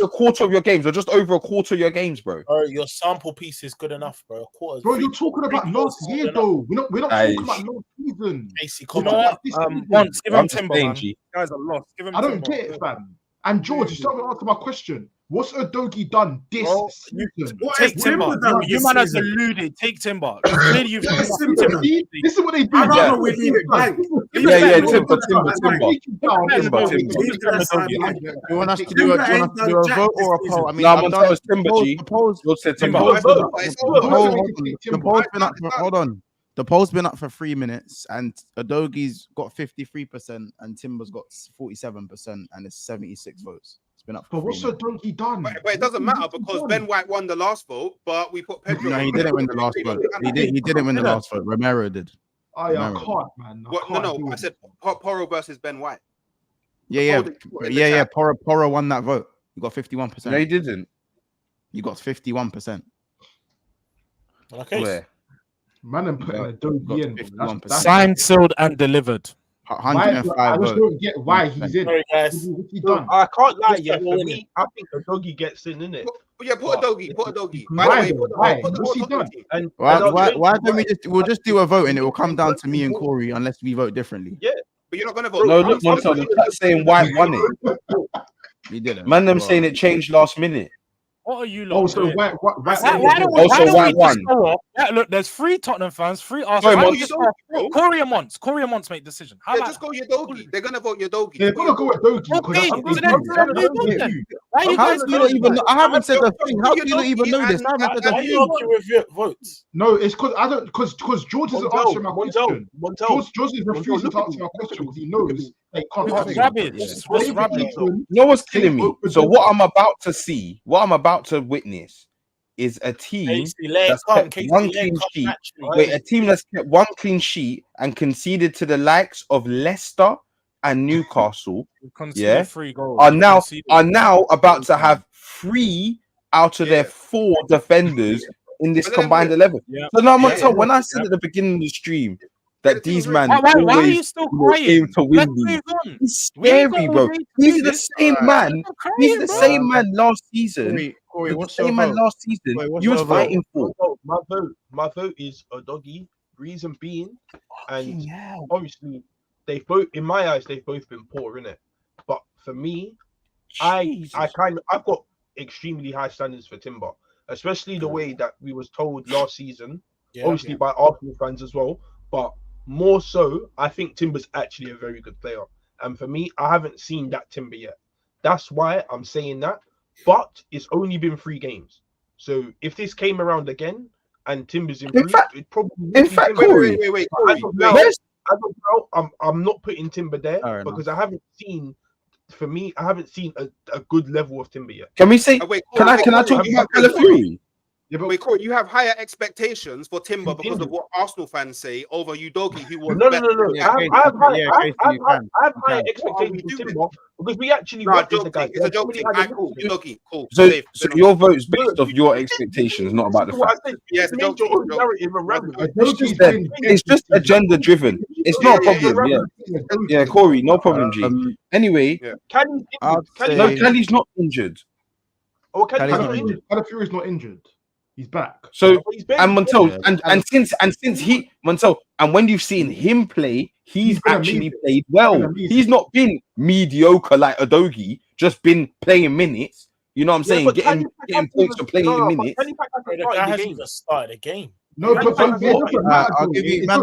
quarter of your games, or just over a quarter of your games, bro. Your sample piece is good enough, bro. Bro, you're talking about last year, though. We're not talking about last season. You know what? Once give him Timber, man. Guys are lost. Give him I don't get it, fam. And George, you still haven't answered my question. What's Udogie done this season? Take Timber. You man has alluded. Take Timber. Clearly, you've Timber. This is what they do. I we leave it blank. Timber. You want us to do a vote or a poll? I mean, I'm on to Timber. Hold on. The poll's been up for 3 minutes, and Udogie's got 53%, and Timber's got 47%, and it's 76 votes. It's been up for. But what's Udogie done? But it doesn't matter because Ben White won the last vote, but we put Pedro. No, he didn't win the last vote. He didn't win the last vote. Romero did. Oh yeah, I can't, man. No. I said Poro versus Ben White. Yeah. Poro won that vote. You got 51%. No, he didn't. You got 51%. Okay. Where? Man, I'm putting Udogie in. Signed, sealed, and delivered. 105 I just don't get why he's in. Sorry, guys. What's he done? I can't lie. Yeah, for me, I think Udogie gets in, innit? Yeah, put Udogie. Why? What's he done? Why don't we we'll just do a vote and it will come down to me and Corey unless we vote differently. Yeah, but you're not gonna vote. No, look, the saying White won it. He didn't. Man, them saying it changed last minute. What are you? Oh, so why don't we just go off? Yeah, look, there's 3 Tottenham fans, 3 Arsenal. Corey and Mons make decision. How just go your doggy. They're gonna vote your doggy. They're gonna go with doggy. Why you guys do not even know? I haven't said the thing. How do you not even know this? Why you argue with your votes? No, it's because George isn't answering my question. George is refusing to answer my question because he knows they can't. You know what's killing me? So what I'm about to see, what I'm about to witness, is a team that's kept one clean sheet. Wait, a team that's kept one clean sheet and conceded to the likes of Leicester and Newcastle. Yeah, 3 goals. Are now about to have 3 out of their 4 defenders in this combined 11. So now I'm gonna tell. When I said at the beginning of the stream that these man why are you still crying? Aim to win these. It's scary, bro. These are the same man. These are the same man last season. Corey, what's the same man last season? You was fighting for. My vote is a doggy. Reason being, and obviously they've both, in my eyes, they've both been poor, innit? But for me, I've got extremely high standards for Timber, especially the way that we was told last season, obviously by Arsenal fans as well, but more so, I think Timber's actually a very good player. And for me, I haven't seen that Timber yet. That's why I'm saying that. But it's only been 3 games. So if this came around again and Timber's improved, it probably wait. I'm not putting Timber there because I haven't seen. For me, I haven't seen a good level of Timber yet. Can we say? Can I talk about Calafiori? Yeah, but wait, Corey, you have higher expectations for Timber because of what Arsenal fans say over Udogie, who was no. I have higher expectations for Timber because we actually watched the guy. It's a joke thing. Udogie, cool. So your vote's based off your expectations, not about the fact. Yes, it's just agenda driven. It's not a problem. Yeah, Corey, no problem, G. Anyway, Kelly's not injured. Oh, Calafiori's not injured. He's back. So and Montel and since he Montel and when you've seen him play, he's actually played well. He's not been mediocre like Udogie, just been playing minutes. You know what I'm saying? Getting points for playing minutes. The guy hasn't even started a game. No, but I'll give you, man.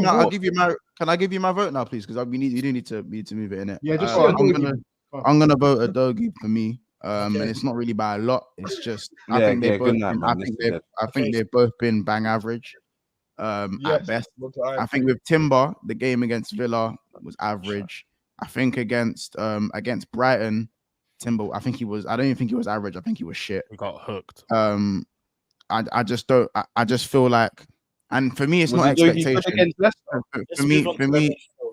I'll give you my. Can I give you my vote now, please? Because you do need to move it in it. Yeah, just I'm gonna vote Udogie for me. And it's not really by a lot. It's just I think they've both been bang average. At best. I think with Timber, the game against Villa was average. I think against Brighton, Timber, I don't even think he was average. I think he was shit. We got hooked. I just feel like, and for me, it's not expectation. For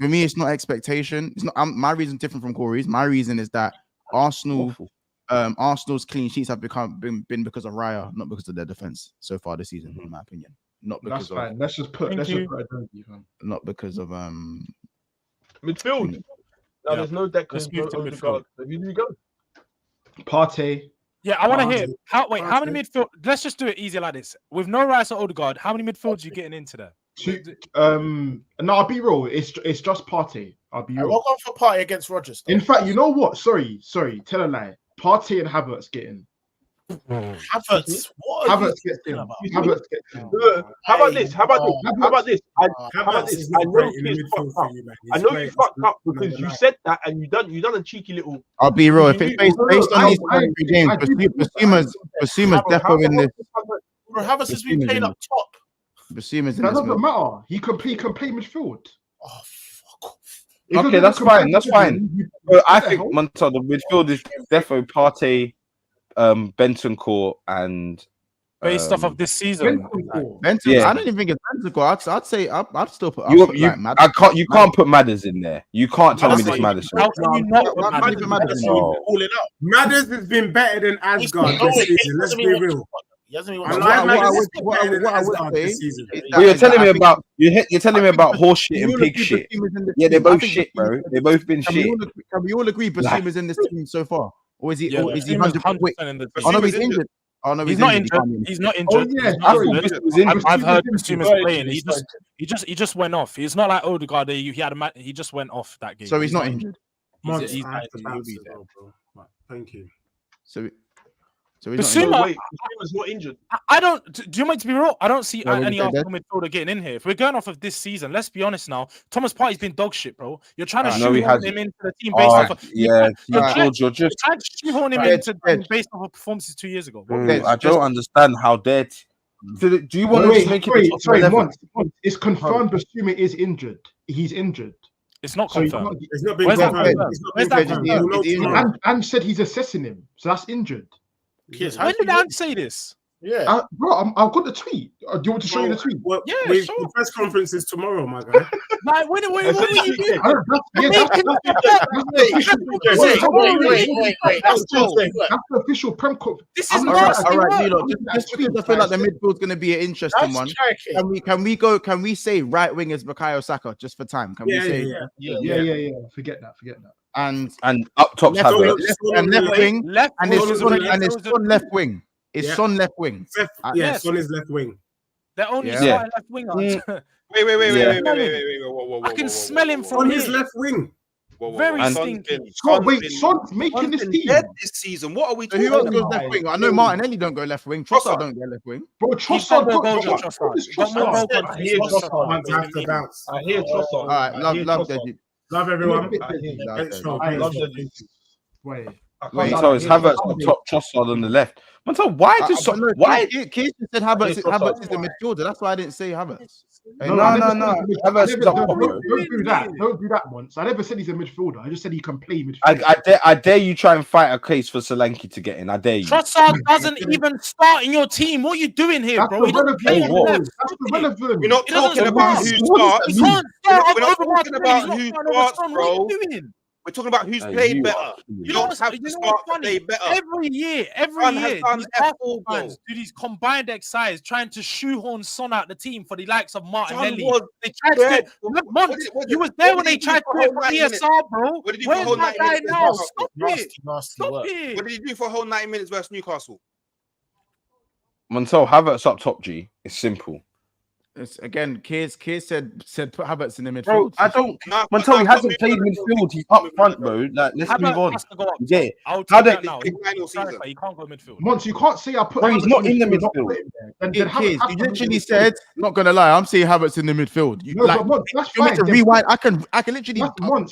me, it's not expectation. It's not. My reason different from Corey's. My reason is that Arsenal's clean sheets have been because of Raya, not because of their defense so far this season, in my opinion. Not because that's fine. Let's just put not because of midfield. Now there's no Declan, no Odegaard. Who do we go? Partey. Yeah, I want to hear how many midfield. Let's just do it easy like this. With no Rice or Odegaard, how many midfields are you getting into there? No, I'll be real. It's just Partey. I'll be real. We're going for Partey against Rodgers. In fact, you know what? Sorry. Tell a lie. Partey and Havertz get in. Havertz. Havertz gets in. Havertz gets in. How about this? I know you fucked up because you said that and you done a cheeky little. I'll be real. If it's based on these 3 games, Basuma's definitely in this. Havertz has been playing up top. Basuma's in that this. Doesn't matter. He can play midfield. Oh, fuck off. Okay, that's fine. That's fine. But I think Montel, the midfield is definitely Partey, Bentancur, and based off of this season. Bentancur, I don't even think it's Bentancur. I'd say I'd still put. You can't put Madders in there. You can't tell me this Madders. How can you not put Madders? Madders has been better than Asgard this season. Let's be real. What I would say, you're telling me about horse shit and pig shit. Yeah, they're both shit, bro. They've both been shit. Can we all agree Basuma's in this team so far, or is he? Or is he 100% in the team? Oh no, he's injured. Oh no, he's not injured. He's not injured. Oh yeah, I've heard Basuma's playing. He just went off. It's not like Odegaard. He just went off that game. So he's not injured. Thank you. So So he's Basuma, not wait, Basuma's not injured. I don't. Do you want me to be real? I don't see Yeah, what any you say, Arsenal midfielder getting in here. If we're going off of this season, let's be honest now. Thomas Partey's been dog shit, bro. You're trying to No, he shoehorn hasn't. him into the team based off. Of, Yeah, you're George, you're just. trying to shoehorn him into the team based off of performances 2 years ago. I don't understand how they're. Do you want to just make it? Sorry, Mons, it's confirmed. Basuma is injured. He's injured. It's not So confirmed. It's not been Where's that confirmed. confirmed? It's not Where's been that confirmed. confirmed? And said he's assessing him, so that's injured. When did Ant say this? Yeah, bro, I've got the tweet. Do you want to show you the tweet? Well, Yeah, sure. sure. The press conference is tomorrow, my guy. Like, what are you doing? That's the official Prem conference. This is all right, Nilo, just because I feel like the midfield's going to be an interesting one. Can we say right wing is Bukayo Saka just for time? Can we say? Yeah. Forget that. And up top left wing, and it's Son left wing. It's Son left wing. Yeah, Son is left wing. They're only starting left wing. Wait. I can smell him from Son here. is left wing. Very stinky. Son's making this team this season. What are we So talking who else about? goes left wing? I know Martinelli don't go left wing. Trossard don't go left wing. Bro, Trossard. I hear Trossard. All right, love Deji. Love everyone. I love the Wait. So it's Havertz on top, Trossard on the left. So why just why? Keith said Havertz is the midfielder. That's why I didn't say Havertz. No. Havertz is up top. Don't do that once. I never said he's a midfielder. I just said he can play midfield. I dare you try and fight a case for Solanke to get in. I dare you. Trossard doesn't even start in your team. What are you doing here, bro? He doesn't play on the left. That's irrelevant. We're not talking about who starts. He can't start. We're not talking about who starts, What bro. are you doing? We're talking about who's played better. You don't have to start to play better. Every year, these Arsenal fans do these combined exercises trying to shoehorn Son out the team for the likes of Martinelli. They tried to you was there when they tried to do it for ESR, bro. What did he do Where's for a whole that 90 guy minutes? now? Stop it. What did he do for a whole 90 minutes versus Newcastle? Montel, Havertz up top, G. It's simple. It's again, Kears said put Havertz in the midfield. Bro, I don't. Montel, he hasn't played midfield. He's up front, bro. Like, let's move on. Yeah. I'll take that now. He can't go midfield. Once you can't say I put. Bro, he's not in the midfield. You literally said, not gonna lie, I'm saying Havertz in the midfield. That's fine. To rewind, I can literally.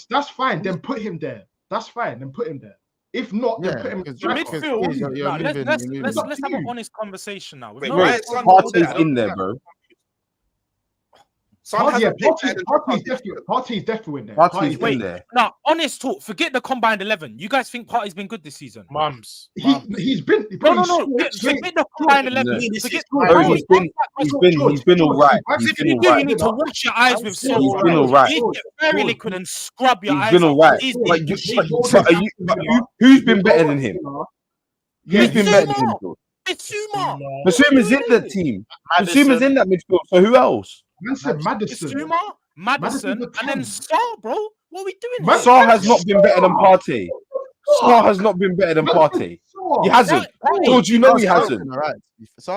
That's fine. Then put him there. That's fine. Then put him there. If not, then put him in midfield. Let's have an honest conversation now. Partey's in there, bro. Party's definitely in there. Party's in there. Now, honest talk. Forget the combined 11. You guys think Partey's been good this season? He's been. No. Forget the combined 11. He's been all right. You need to wash your eyes with salt. He's been all right. You need to get very liquid and scrub your eyes. He's been all right. Who's been better than him? Who's been better than him? Basuma's in the team. Basuma's in that midfield. So who else? Madison, Madison, and then Sar, bro. What are we doing? Sar has not been better than Partey. Sar has not been better than Partey. He hasn't. George, you know he hasn't.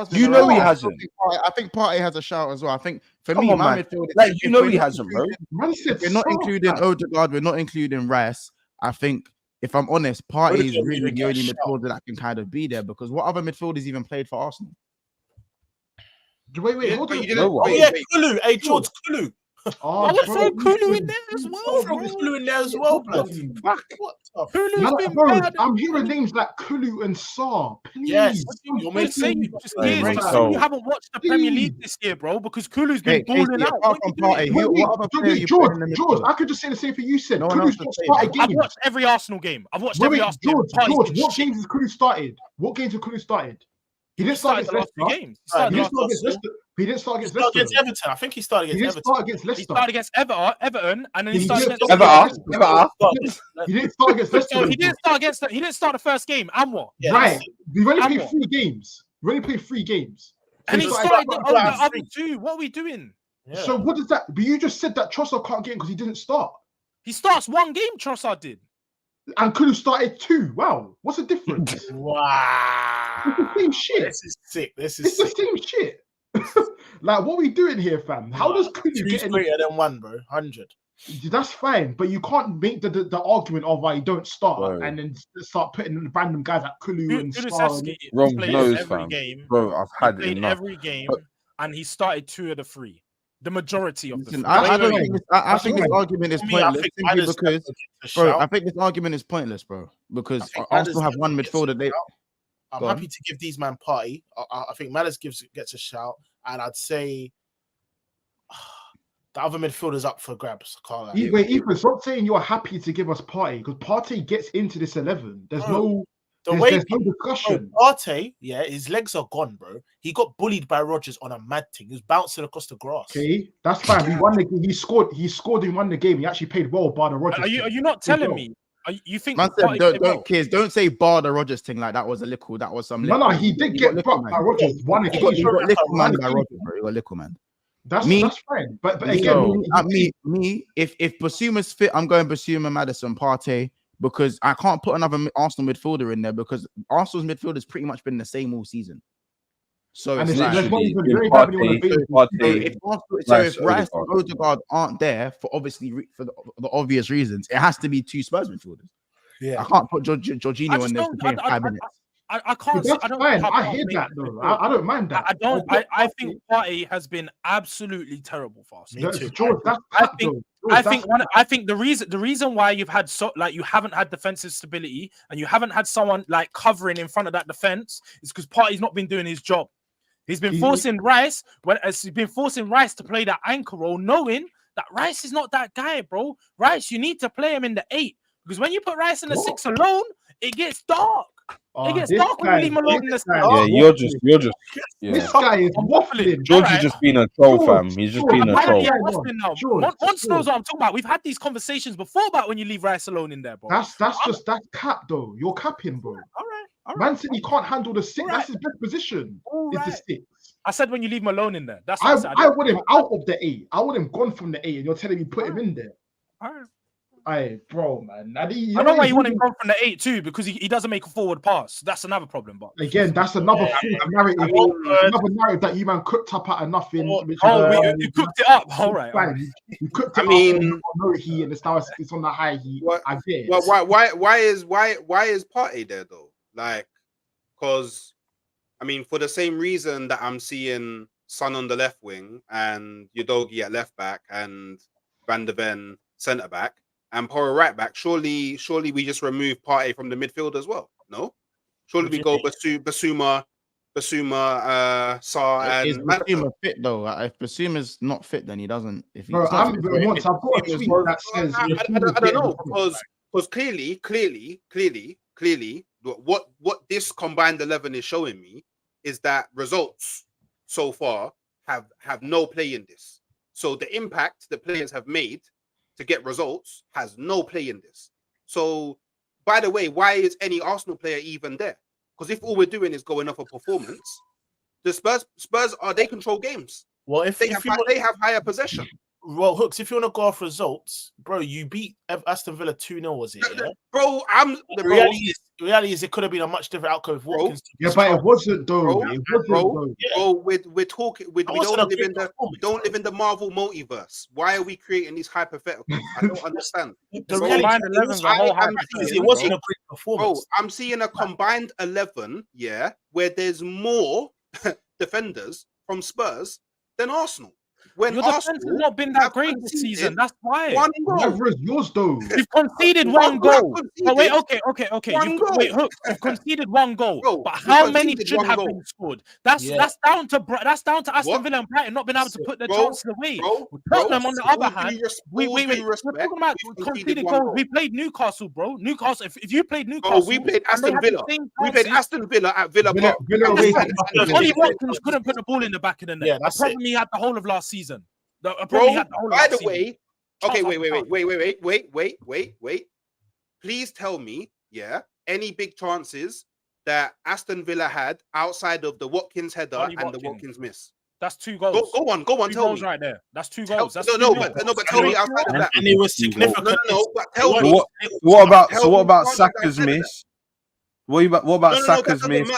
You know he hasn't. I think Partey has a shout as well. I think for me, my midfield, like you know he hasn't, bro. We're not including Odegaard. We're not including Rice. I think, if I'm honest, Partey is really the only midfielder that can kind of be there, because what other midfielders even played for Arsenal? Wait, hold on. Kulu. Hey, George, Kulu. I would throw Kulu in there as well. Kulu in there as well, bloody. I'm hearing names like Kulu and Sar. Please. Yes. You haven't watched the Premier League this year, bro, because Kulu's been balling out. George, I could just say the same thing you said. Kulu's just started games. I've watched every Arsenal game. George, what games has Kulu started? He didn't start against Leicester. He didn't start against Everton. I think he started against Everton. He started against Everton, and then he started against He didn't start against Leicester. So he didn't start the first game. And what? Right. We've only played 3 games. And he started the other 2. What are we doing? Yeah. So what does that? But you just said that Trossard can't get in because he didn't start. He starts 1 game. Trossard did. And Kulu started 2. Wow, what's the difference? Wow, it's the same shit. This is sick. The same shit. Like, what are we doing here, fam? How does Kulu get in? Greater than 1, bro? 100. That's fine, but you can't make the argument of you don't start and then start putting the random guys like Kulu and Star. Wrong nose, every fam. game. Bro, I've had played enough. every game, and he started 2 of the 3. The majority of the 3. I think this argument is pointless because, bro, I think this argument is pointless, bro. Because Arsenal have one midfielder. I'm happy to give these man party. I think Madders gets a shout, and I'd say the other midfielders up for grabs. Wait, Ethan, stop saying you're happy to give us party because party gets into this 11. There's no discussion. Partey, his legs are gone, bro. He got bullied by Rodgers on a mad thing. He was bouncing across the grass. Okay, that's fine. We won the game. He scored and won the game. He actually played well by the Rodgers. Are you not telling me? You think man said, don't say bar the Rodgers thing like that was a little. That was some. No, he did get blocked by Rodgers. One occasion. He got little man by Rodgers, bro. He got little man. That's fine. But again, if Basuma's fit, I'm going Basuma, Maddison, Partey. Because I can't put another Arsenal midfielder in there because Arsenal's midfield has pretty much been the same all season. So if Rice and Odegaard aren't there for the obvious reasons, it has to be 2 Spurs midfielders. Yeah, I can't put Jorginho in there for 5 minutes. I can't. That's fine. I hear that though. I don't mind that. I think Partey has been absolutely terrible for us. I think the reason why you've had you haven't had defensive stability and you haven't had someone like covering in front of that defense is because Partey's not been doing his job. He's been forcing Rice to play that anchor role, knowing that Rice is not that guy, bro. Rice, you need to play him in the 8 because when you put Rice in the 6 alone, it gets dark. It gets dark when you leave him alone in the 6. Yeah, you're just. Yeah. This guy is waffling. George is just being a troll, fam. He's just being a troll. Once knows what I'm talking about. We've had these conversations before about when you leave Rice alone in there, bro. That's cap though. You're capping, bro. All right. Man said he can't handle the 6. That's his best position. It's the 6. I said when you leave him alone in there. That's what I said. I want him out of the 8. I want him gone from the 8, and you're telling me put him in there. All right. Hey, bro, man. I know why you want him gone from the 8 too, because he doesn't make a forward pass. That's another problem. But again, that's another narrative. Another narrative that you man cooked up out of nothing. You cooked it up. All right. You cooked it up. On low heat, and it's on the high heat. I get it. Well, why is Partey there though? Like, because I mean, for the same reason that I'm seeing Son on the left wing and Udogie at left back and Van de Ven centre back. And Porro right back. Surely we just remove Partey from the midfield as well. No, surely we go Basuma, Sarr, and is Basuma fit though? If Basuma's not fit, then he doesn't. If he's I've got a tweet that says I don't know because clearly, what this combined 11 is showing me is that results so far have no play in this. So the impact the players have made to get results has no play in this. So, by the way, why is any Arsenal player even there? Because if all we're doing is going off a performance, the Spurs they control games. Well, if they have higher possession. Well, Hooks, if you want to go off results, bro, you beat Aston Villa 2-0, was it? Yeah? Bro, the reality is it could have been a much different outcome if Watkins. Yeah, but it wasn't though. We're talking. We don't live in the Marvel multiverse. Why are we creating these hypotheticals? I don't understand. It wasn't a great performance. Bro, I'm seeing a combined 11, where there's more defenders from Spurs than Arsenal. When your defense has not been that great this season. That's why. One goal. Yours though. You've conceded one goal. Oh, wait, okay. You've conceded one goal. Bro, but how many should have been scored? That's down to Aston Villa and Brighton not being able to put their chances away. Tottenham, on the other hand, we're talking about conceded goals. We played Newcastle, bro. Newcastle. If you played Newcastle, we played Aston Villa. We played Aston Villa at Villa Park. Ollie Watkins couldn't put the ball in the back of the net. Yeah, that's probably he had the whole of last season. Bro, by the way, okay, wait. Please tell me, any big chances that Aston Villa had outside of the Watkins header and the Watkins miss? That's 2 goals. Go on, tell me. Right there. That's 2 goals. But tell me outside of that. And it was significant. But tell me. What about Saka's miss? What about Saka's miss?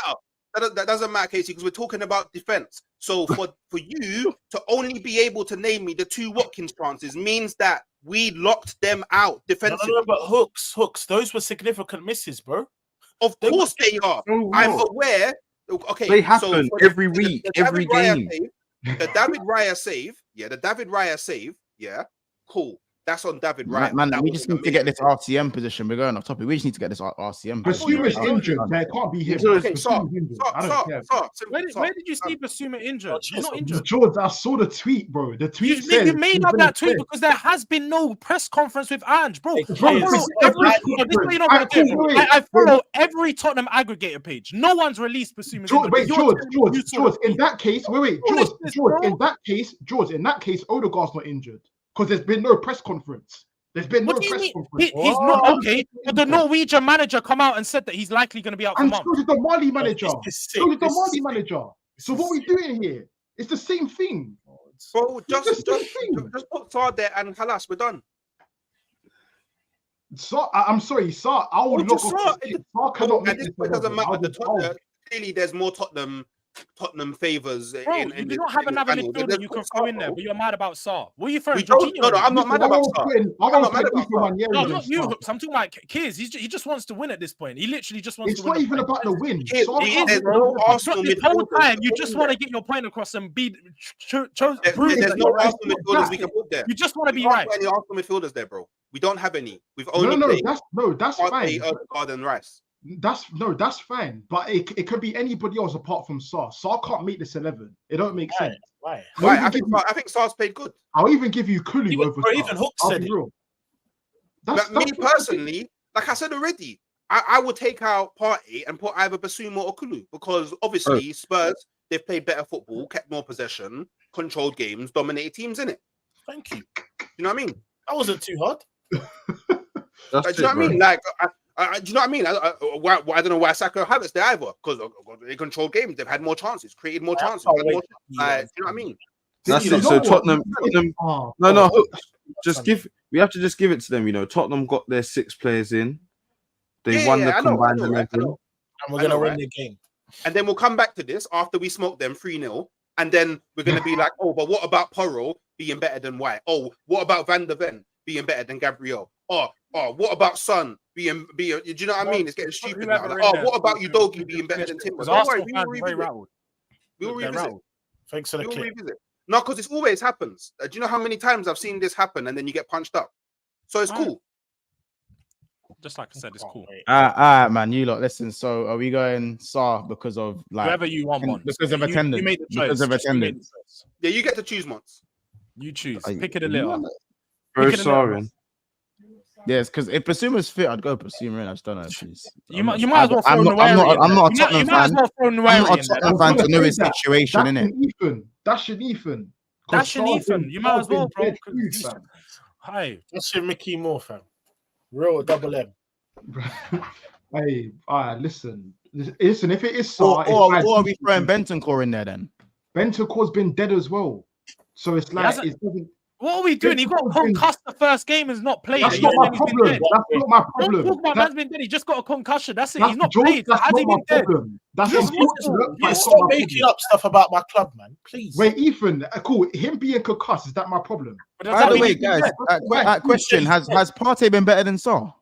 that doesn't matter, Casey, because we're talking about defense. So for you to only be able to name me the 2 Watkins chances means that we locked them out defensively. No, but hooks, those were significant misses, bro. Of course they are. I'm aware. Okay, they happen every week, every game. The David Raya save, yeah, cool. That's on David Raya. Man, we just need to get this RCM position. We're going off topic. We just need to get this RCM. Basuma's injured. It can't be him. Okay, where did you see Basuma injured? He's not injured. George, I saw the tweet, bro. The tweet said you made up that tweet because there has been no press conference with Ange, bro. I follow every Tottenham aggregator page. No one's released Basuma. George. In that case, George. In that case, Odegaard's not injured. Because there's been no press conference. There's been no press conference. He's not okay. But the Norwegian manager come out and said that he's likely going to be out for months. So did the Mali manager. So what are we doing here? It's the same thing. Bro, just put Saar there and halas, we're done. So I'm sorry, Saar. I will look. Saar cannot make this. It doesn't matter. Clearly, there's more Tottenham favors. Bro, you don't have another midfielder you can throw in there, but you're mad about Saar. What are you throwing? No, I'm not mad about Saar. I'm not mad about Saar. No, not you, Hooks. I'm talking about Kiz. He just wants to win at this point. He literally just wants to win. It's not even about the win. There's no Arsenal the whole time you just want to get your point across and be. There's no Arsenal midfielders we can put there. You just want to be right. Any Arsenal midfielders there, bro? We don't have any. We've only that's fine. Garden Rice. That's fine, but it could be anybody else apart from Saar. Saar can't make this 11. It don't make sense. Why? I think Saar's played good. I'll even give you Kulu over Saar. Even Hook said it. But me personally, like I said already, I would take out Partey and put either Basuma or Kulu because obviously Spurs, they've played better football, kept more possession, controlled games, dominated teams, innit? Thank you. You know what I mean? That wasn't too hard. Do you know what I mean? Like, do you know what I mean? I don't know why Saka Havertz there either because they control games. They've had more chances, created more chances. Do you know what I mean? That's it. So Tottenham. No. We have to just give it to them. You know, Tottenham got their 6 players in. They won the combined 11, and we're gonna win the game. And then we'll come back to this after we smoke them 3-0, and then we're gonna be like, oh, but what about Porro being better than White? Oh, what about Van der Ven being better than Gabriel? Oh, what about Son being? Do you know what I mean? It's getting stupid now. Like, what about Udogie being better than Timber? Don't worry, we will revisit. Thanks for the clip. No, because it always happens. Do you know how many times I've seen this happen and then you get punched up? So it's cool. Just like I said, it's cool. Man, you lot, listen. So are we going Saar because of like whoever you want? Because of attendance. You made the choice. Because of attendance. Yeah, you get to choose once. You choose. Pick it a little. Sorry. Yes, because if Basuma's fit, I'd go Basuma in. I just don't know. Please. You might as well throw Nweri in. I'm not a Tottenham fan. I'm not a Tottenham fan to know his situation, innit? That's Ethan. You might as well, bro. Hi. That's your Mickey Moore, fam. Real double M. Hey, listen. If it is Saar, or are we throwing Bentancur in there then? Bentancur's been dead as well. So it's like it doesn't. What are we doing? He got concussed the first game and has not played. That's not my problem. That's not my problem. Don't talk about man's been dead. He just got a concussion. That's it. He's not played. Has he been dead? That's not stop making up stuff about my club, man. Please. Wait, Ethan. Cool. Him being concussed, is that my problem? By the way, guys, question: Has Partey been better than Saar?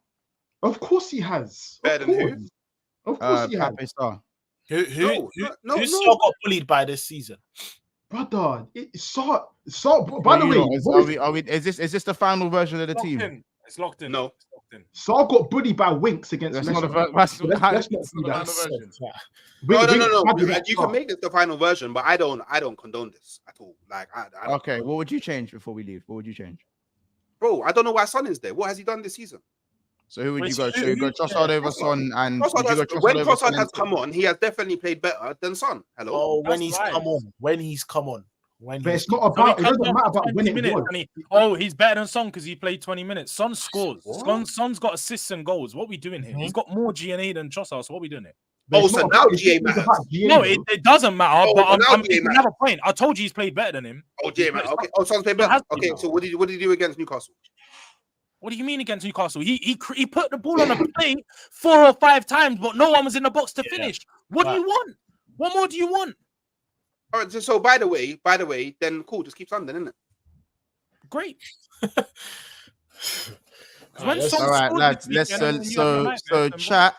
Of course he has. Better than who? Of course he has. Saar. Who Saar got bullied by this season? Brother, Saar. By the way, is this the final version of the team? It's locked in. No. Saar got bullied by Winks against. That's Leicester. not No. You can make this the final version, but I don't condone this at all. Like, I okay, what would you change before we leave? What would you change, bro? I don't know why Son is there. What has he done this season? So who would you go? So you go Trossard over Son, and when Trossard has come on, he has definitely played better than Son. Hello. Oh, when he's come on. But it's not about. It doesn't matter about when it was. He's better than Son because he played 20 minutes. Son scores. Son's got assists and goals. What are we doing here? He's got more G&A than Trossard. So what are we doing here? So now GA matters. No, it doesn't matter. But I'm another point. I told you he's played better than him. Oh, GA matters. Okay. Oh, Son's played better. Okay. So what did he do against Newcastle? What do you mean against Newcastle? He put the ball on a plate 4 or 5 times, but no one was in the box to finish. What do you want? What more do you want? All right. So by the way, then cool. Just keep London, isn't it? Great. All right, lads. Listen. So chat.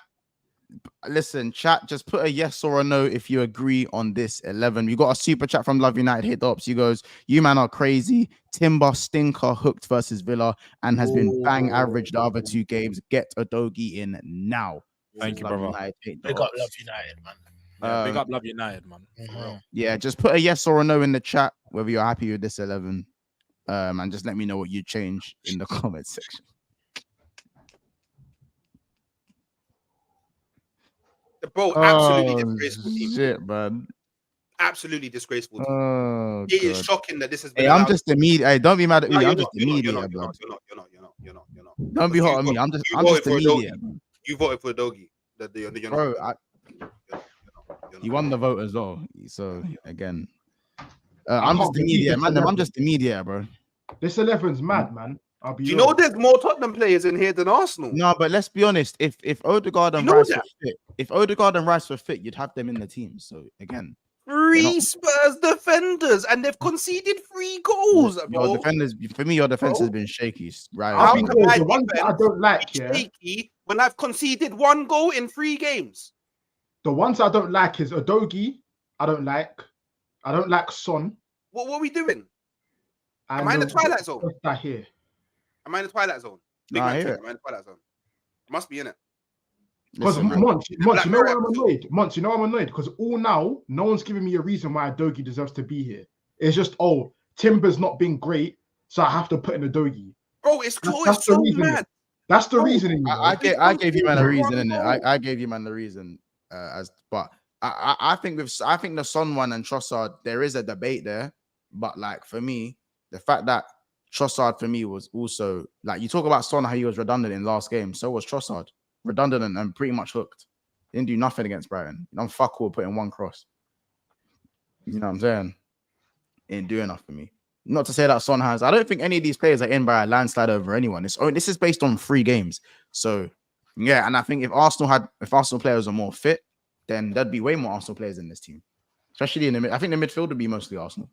Listen, chat. Just put a yes or a no if you agree on this 11. We got a super chat from Love United. Hit the ups. He goes, "You man are crazy. Timber stinker hooked versus Villa and has been bang average the other 2 games. Get a doggy in now." Thank you, brother. Big up Love United, man. Yeah, big up Love United, man. Yeah, just put a yes or a no in the chat whether you're happy with this 11. And just let me know what you change in the comment section. Bro, absolutely disgraceful team. Shit, man. Absolutely disgraceful team. It is shocking that this has been. Hey, I'm just immediate. Hey, don't be mad at me. I'm just immediate, You're bro. You're not. Don't be hot on me. I'm just immediate. You voted for a doggy. Bro, you won the vote as well. So again, I'm just immediate, man. I'm just immediate, bro. This 11's mad, man. Do you know there's more Tottenham players in here than Arsenal? No, but let's be honest. If Odegaard and Rice were fit, you'd have them in the team. So again, 3 Spurs defenders, and they've conceded 3 goals. Your defenders, for me, your defense has been shaky. Right? How come the one that I don't like, shaky when I've conceded 1 goal in 3 games. The ones I don't like is Udogie. I don't like Son. What are we doing? Am I in the Twilight Zone? Here. Am I in the Twilight Zone? Am I in the Twilight Zone? Must be in it. Because Monts, you know what I'm annoyed? Monts, you know I'm annoyed? Because all now, no one's giving me a reason why Udogie deserves to be here. It's just, Timber's not been great, so I have to put in Udogie. Bro, it's so mad. That's the reasoning. I gave you man a reason, innit? I gave you man the reason. But I think the Son one and Trossard, there is a debate there. But like for me, the fact that Trossard for me was also like, you talk about Son, how he was redundant in last game. So was Trossard, redundant and pretty much hooked. Didn't do nothing against Brighton. I'm fuck all putting 1 cross. You know what I'm saying? Ain't doing enough for me. Not to say that Son has. I don't think any of these players are in by a landslide over anyone. This is based on 3 games. So yeah, and I think if Arsenal players are more fit, then there'd be way more Arsenal players in this team. Especially in the mid. I think the midfield would be mostly Arsenal.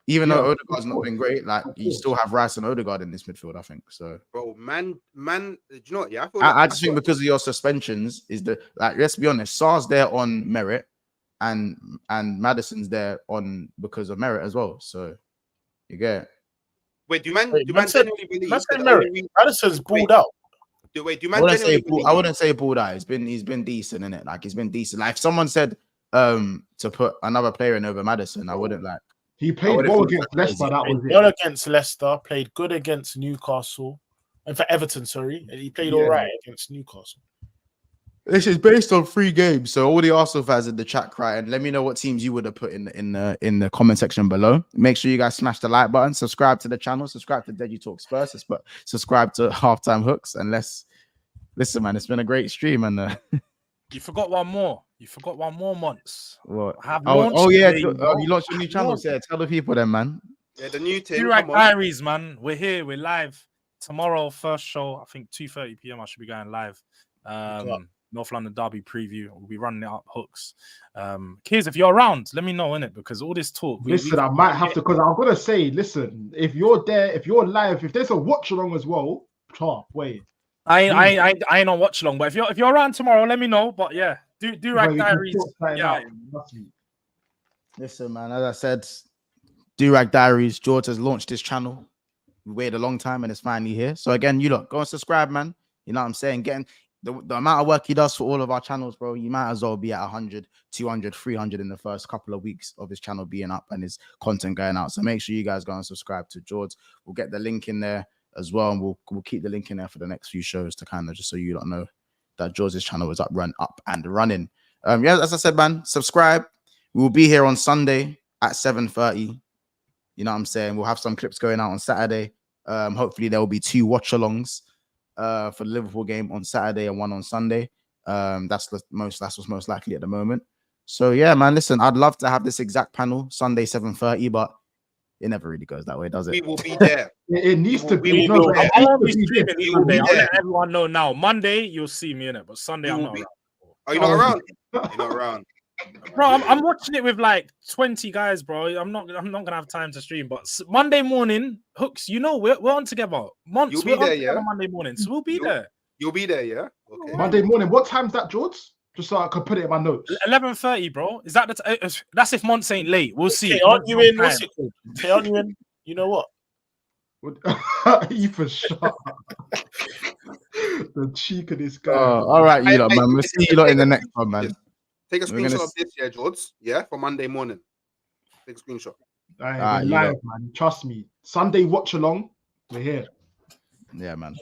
Even though Odegaard's not been great, like you still have Rice and Odegaard in this midfield, I think. So, bro, man, do you know what? Yeah, I just think because of your suspensions, let's be honest, Sar's there on merit, and Maddison's there on because of merit as well. So, you get. Wait, do you man genuinely believe Maddison's balled out? Do you man genuinely believe? I wouldn't say balled out. He's been decent, innit? Like he's been decent. Like if someone said to put another player in over Maddison, I wouldn't like. He played well against Leicester. That was well against Leicester. Played good against Newcastle. And for Everton, sorry, and he played all right against Newcastle. This is based on 3 games, so all the Arsenal fans in the chat cry and let me know what teams you would have put in the comment section below. Make sure you guys smash the like button, subscribe to the channel, subscribe to Deji Talk Spurs, subscribe to Halftime Hooks, and listen, man. It's been a great stream, and you forgot one more. You forgot one more, Months. What? You launched a new channel. Yeah, tell the people then, man. Yeah, the new thing. Durag Diaries, man. We're here. We're live tomorrow. First show. I think 2:30 p.m. I should be going live. North London Derby preview. We'll be running it up Hooks. Kids, if you're around, let me know, innit? Because all this talk. I might have to, because I'm gonna say, listen, if you're there, if you're live, if there's a watch along as well, wait. I ain't on watch along, but if you're around tomorrow, let me know. But yeah, Durag Diaries. Yeah. Listen, man. As I said, Durag Diaries. George has launched this channel. We waited a long time and it's finally here. So again, you lot go and subscribe, man. You know what I'm saying? Getting the amount of work he does for all of our channels, bro. You might as well be at 100, 200, 300 in the first couple of weeks of his channel being up and his content going out. So make sure you guys go and subscribe to George. We'll get the link in there as well, and we'll keep the link in there for the next few shows to kind of just so you don't know that George's channel is up and running. Yeah, as I said, man, subscribe. We will be here on Sunday at 7:30. You know what I'm saying? We'll have some clips going out on Saturday. Hopefully there will be 2 watch-alongs for the Liverpool game on Saturday and 1 on Sunday. That's what's most likely at the moment. So yeah, man, listen, I'd love to have this exact panel Sunday 7:30, but it never really goes that way, does it? We will be there. It needs to be. I'll let everyone know now. Monday, you'll see me in it, but Sunday, I'm not around. Are you not around? You're not around. Bro, I'm watching it with like 20 guys, bro. I'm not gonna have time to stream. But Monday morning, Hooks, you know we're on together. You'll be there, yeah. Monday morning, so we'll be there. You'll be there, yeah. Okay. Monday morning. What time's that, George? Just so I could put it in my notes. 11:30, bro. Is that that's if Monts ain't late? We'll see. Okay, aren't you in? What's it called? Okay, aren't you in? You know what? Ethan, shut up. The cheek of this guy. All right, you lot, man. We'll see you lot in the next one, man. Take a screenshot of this, yeah, George. Yeah, for Monday morning. Take a screenshot. We're live, man. Trust me. Sunday watch along. We're here. Yeah, man.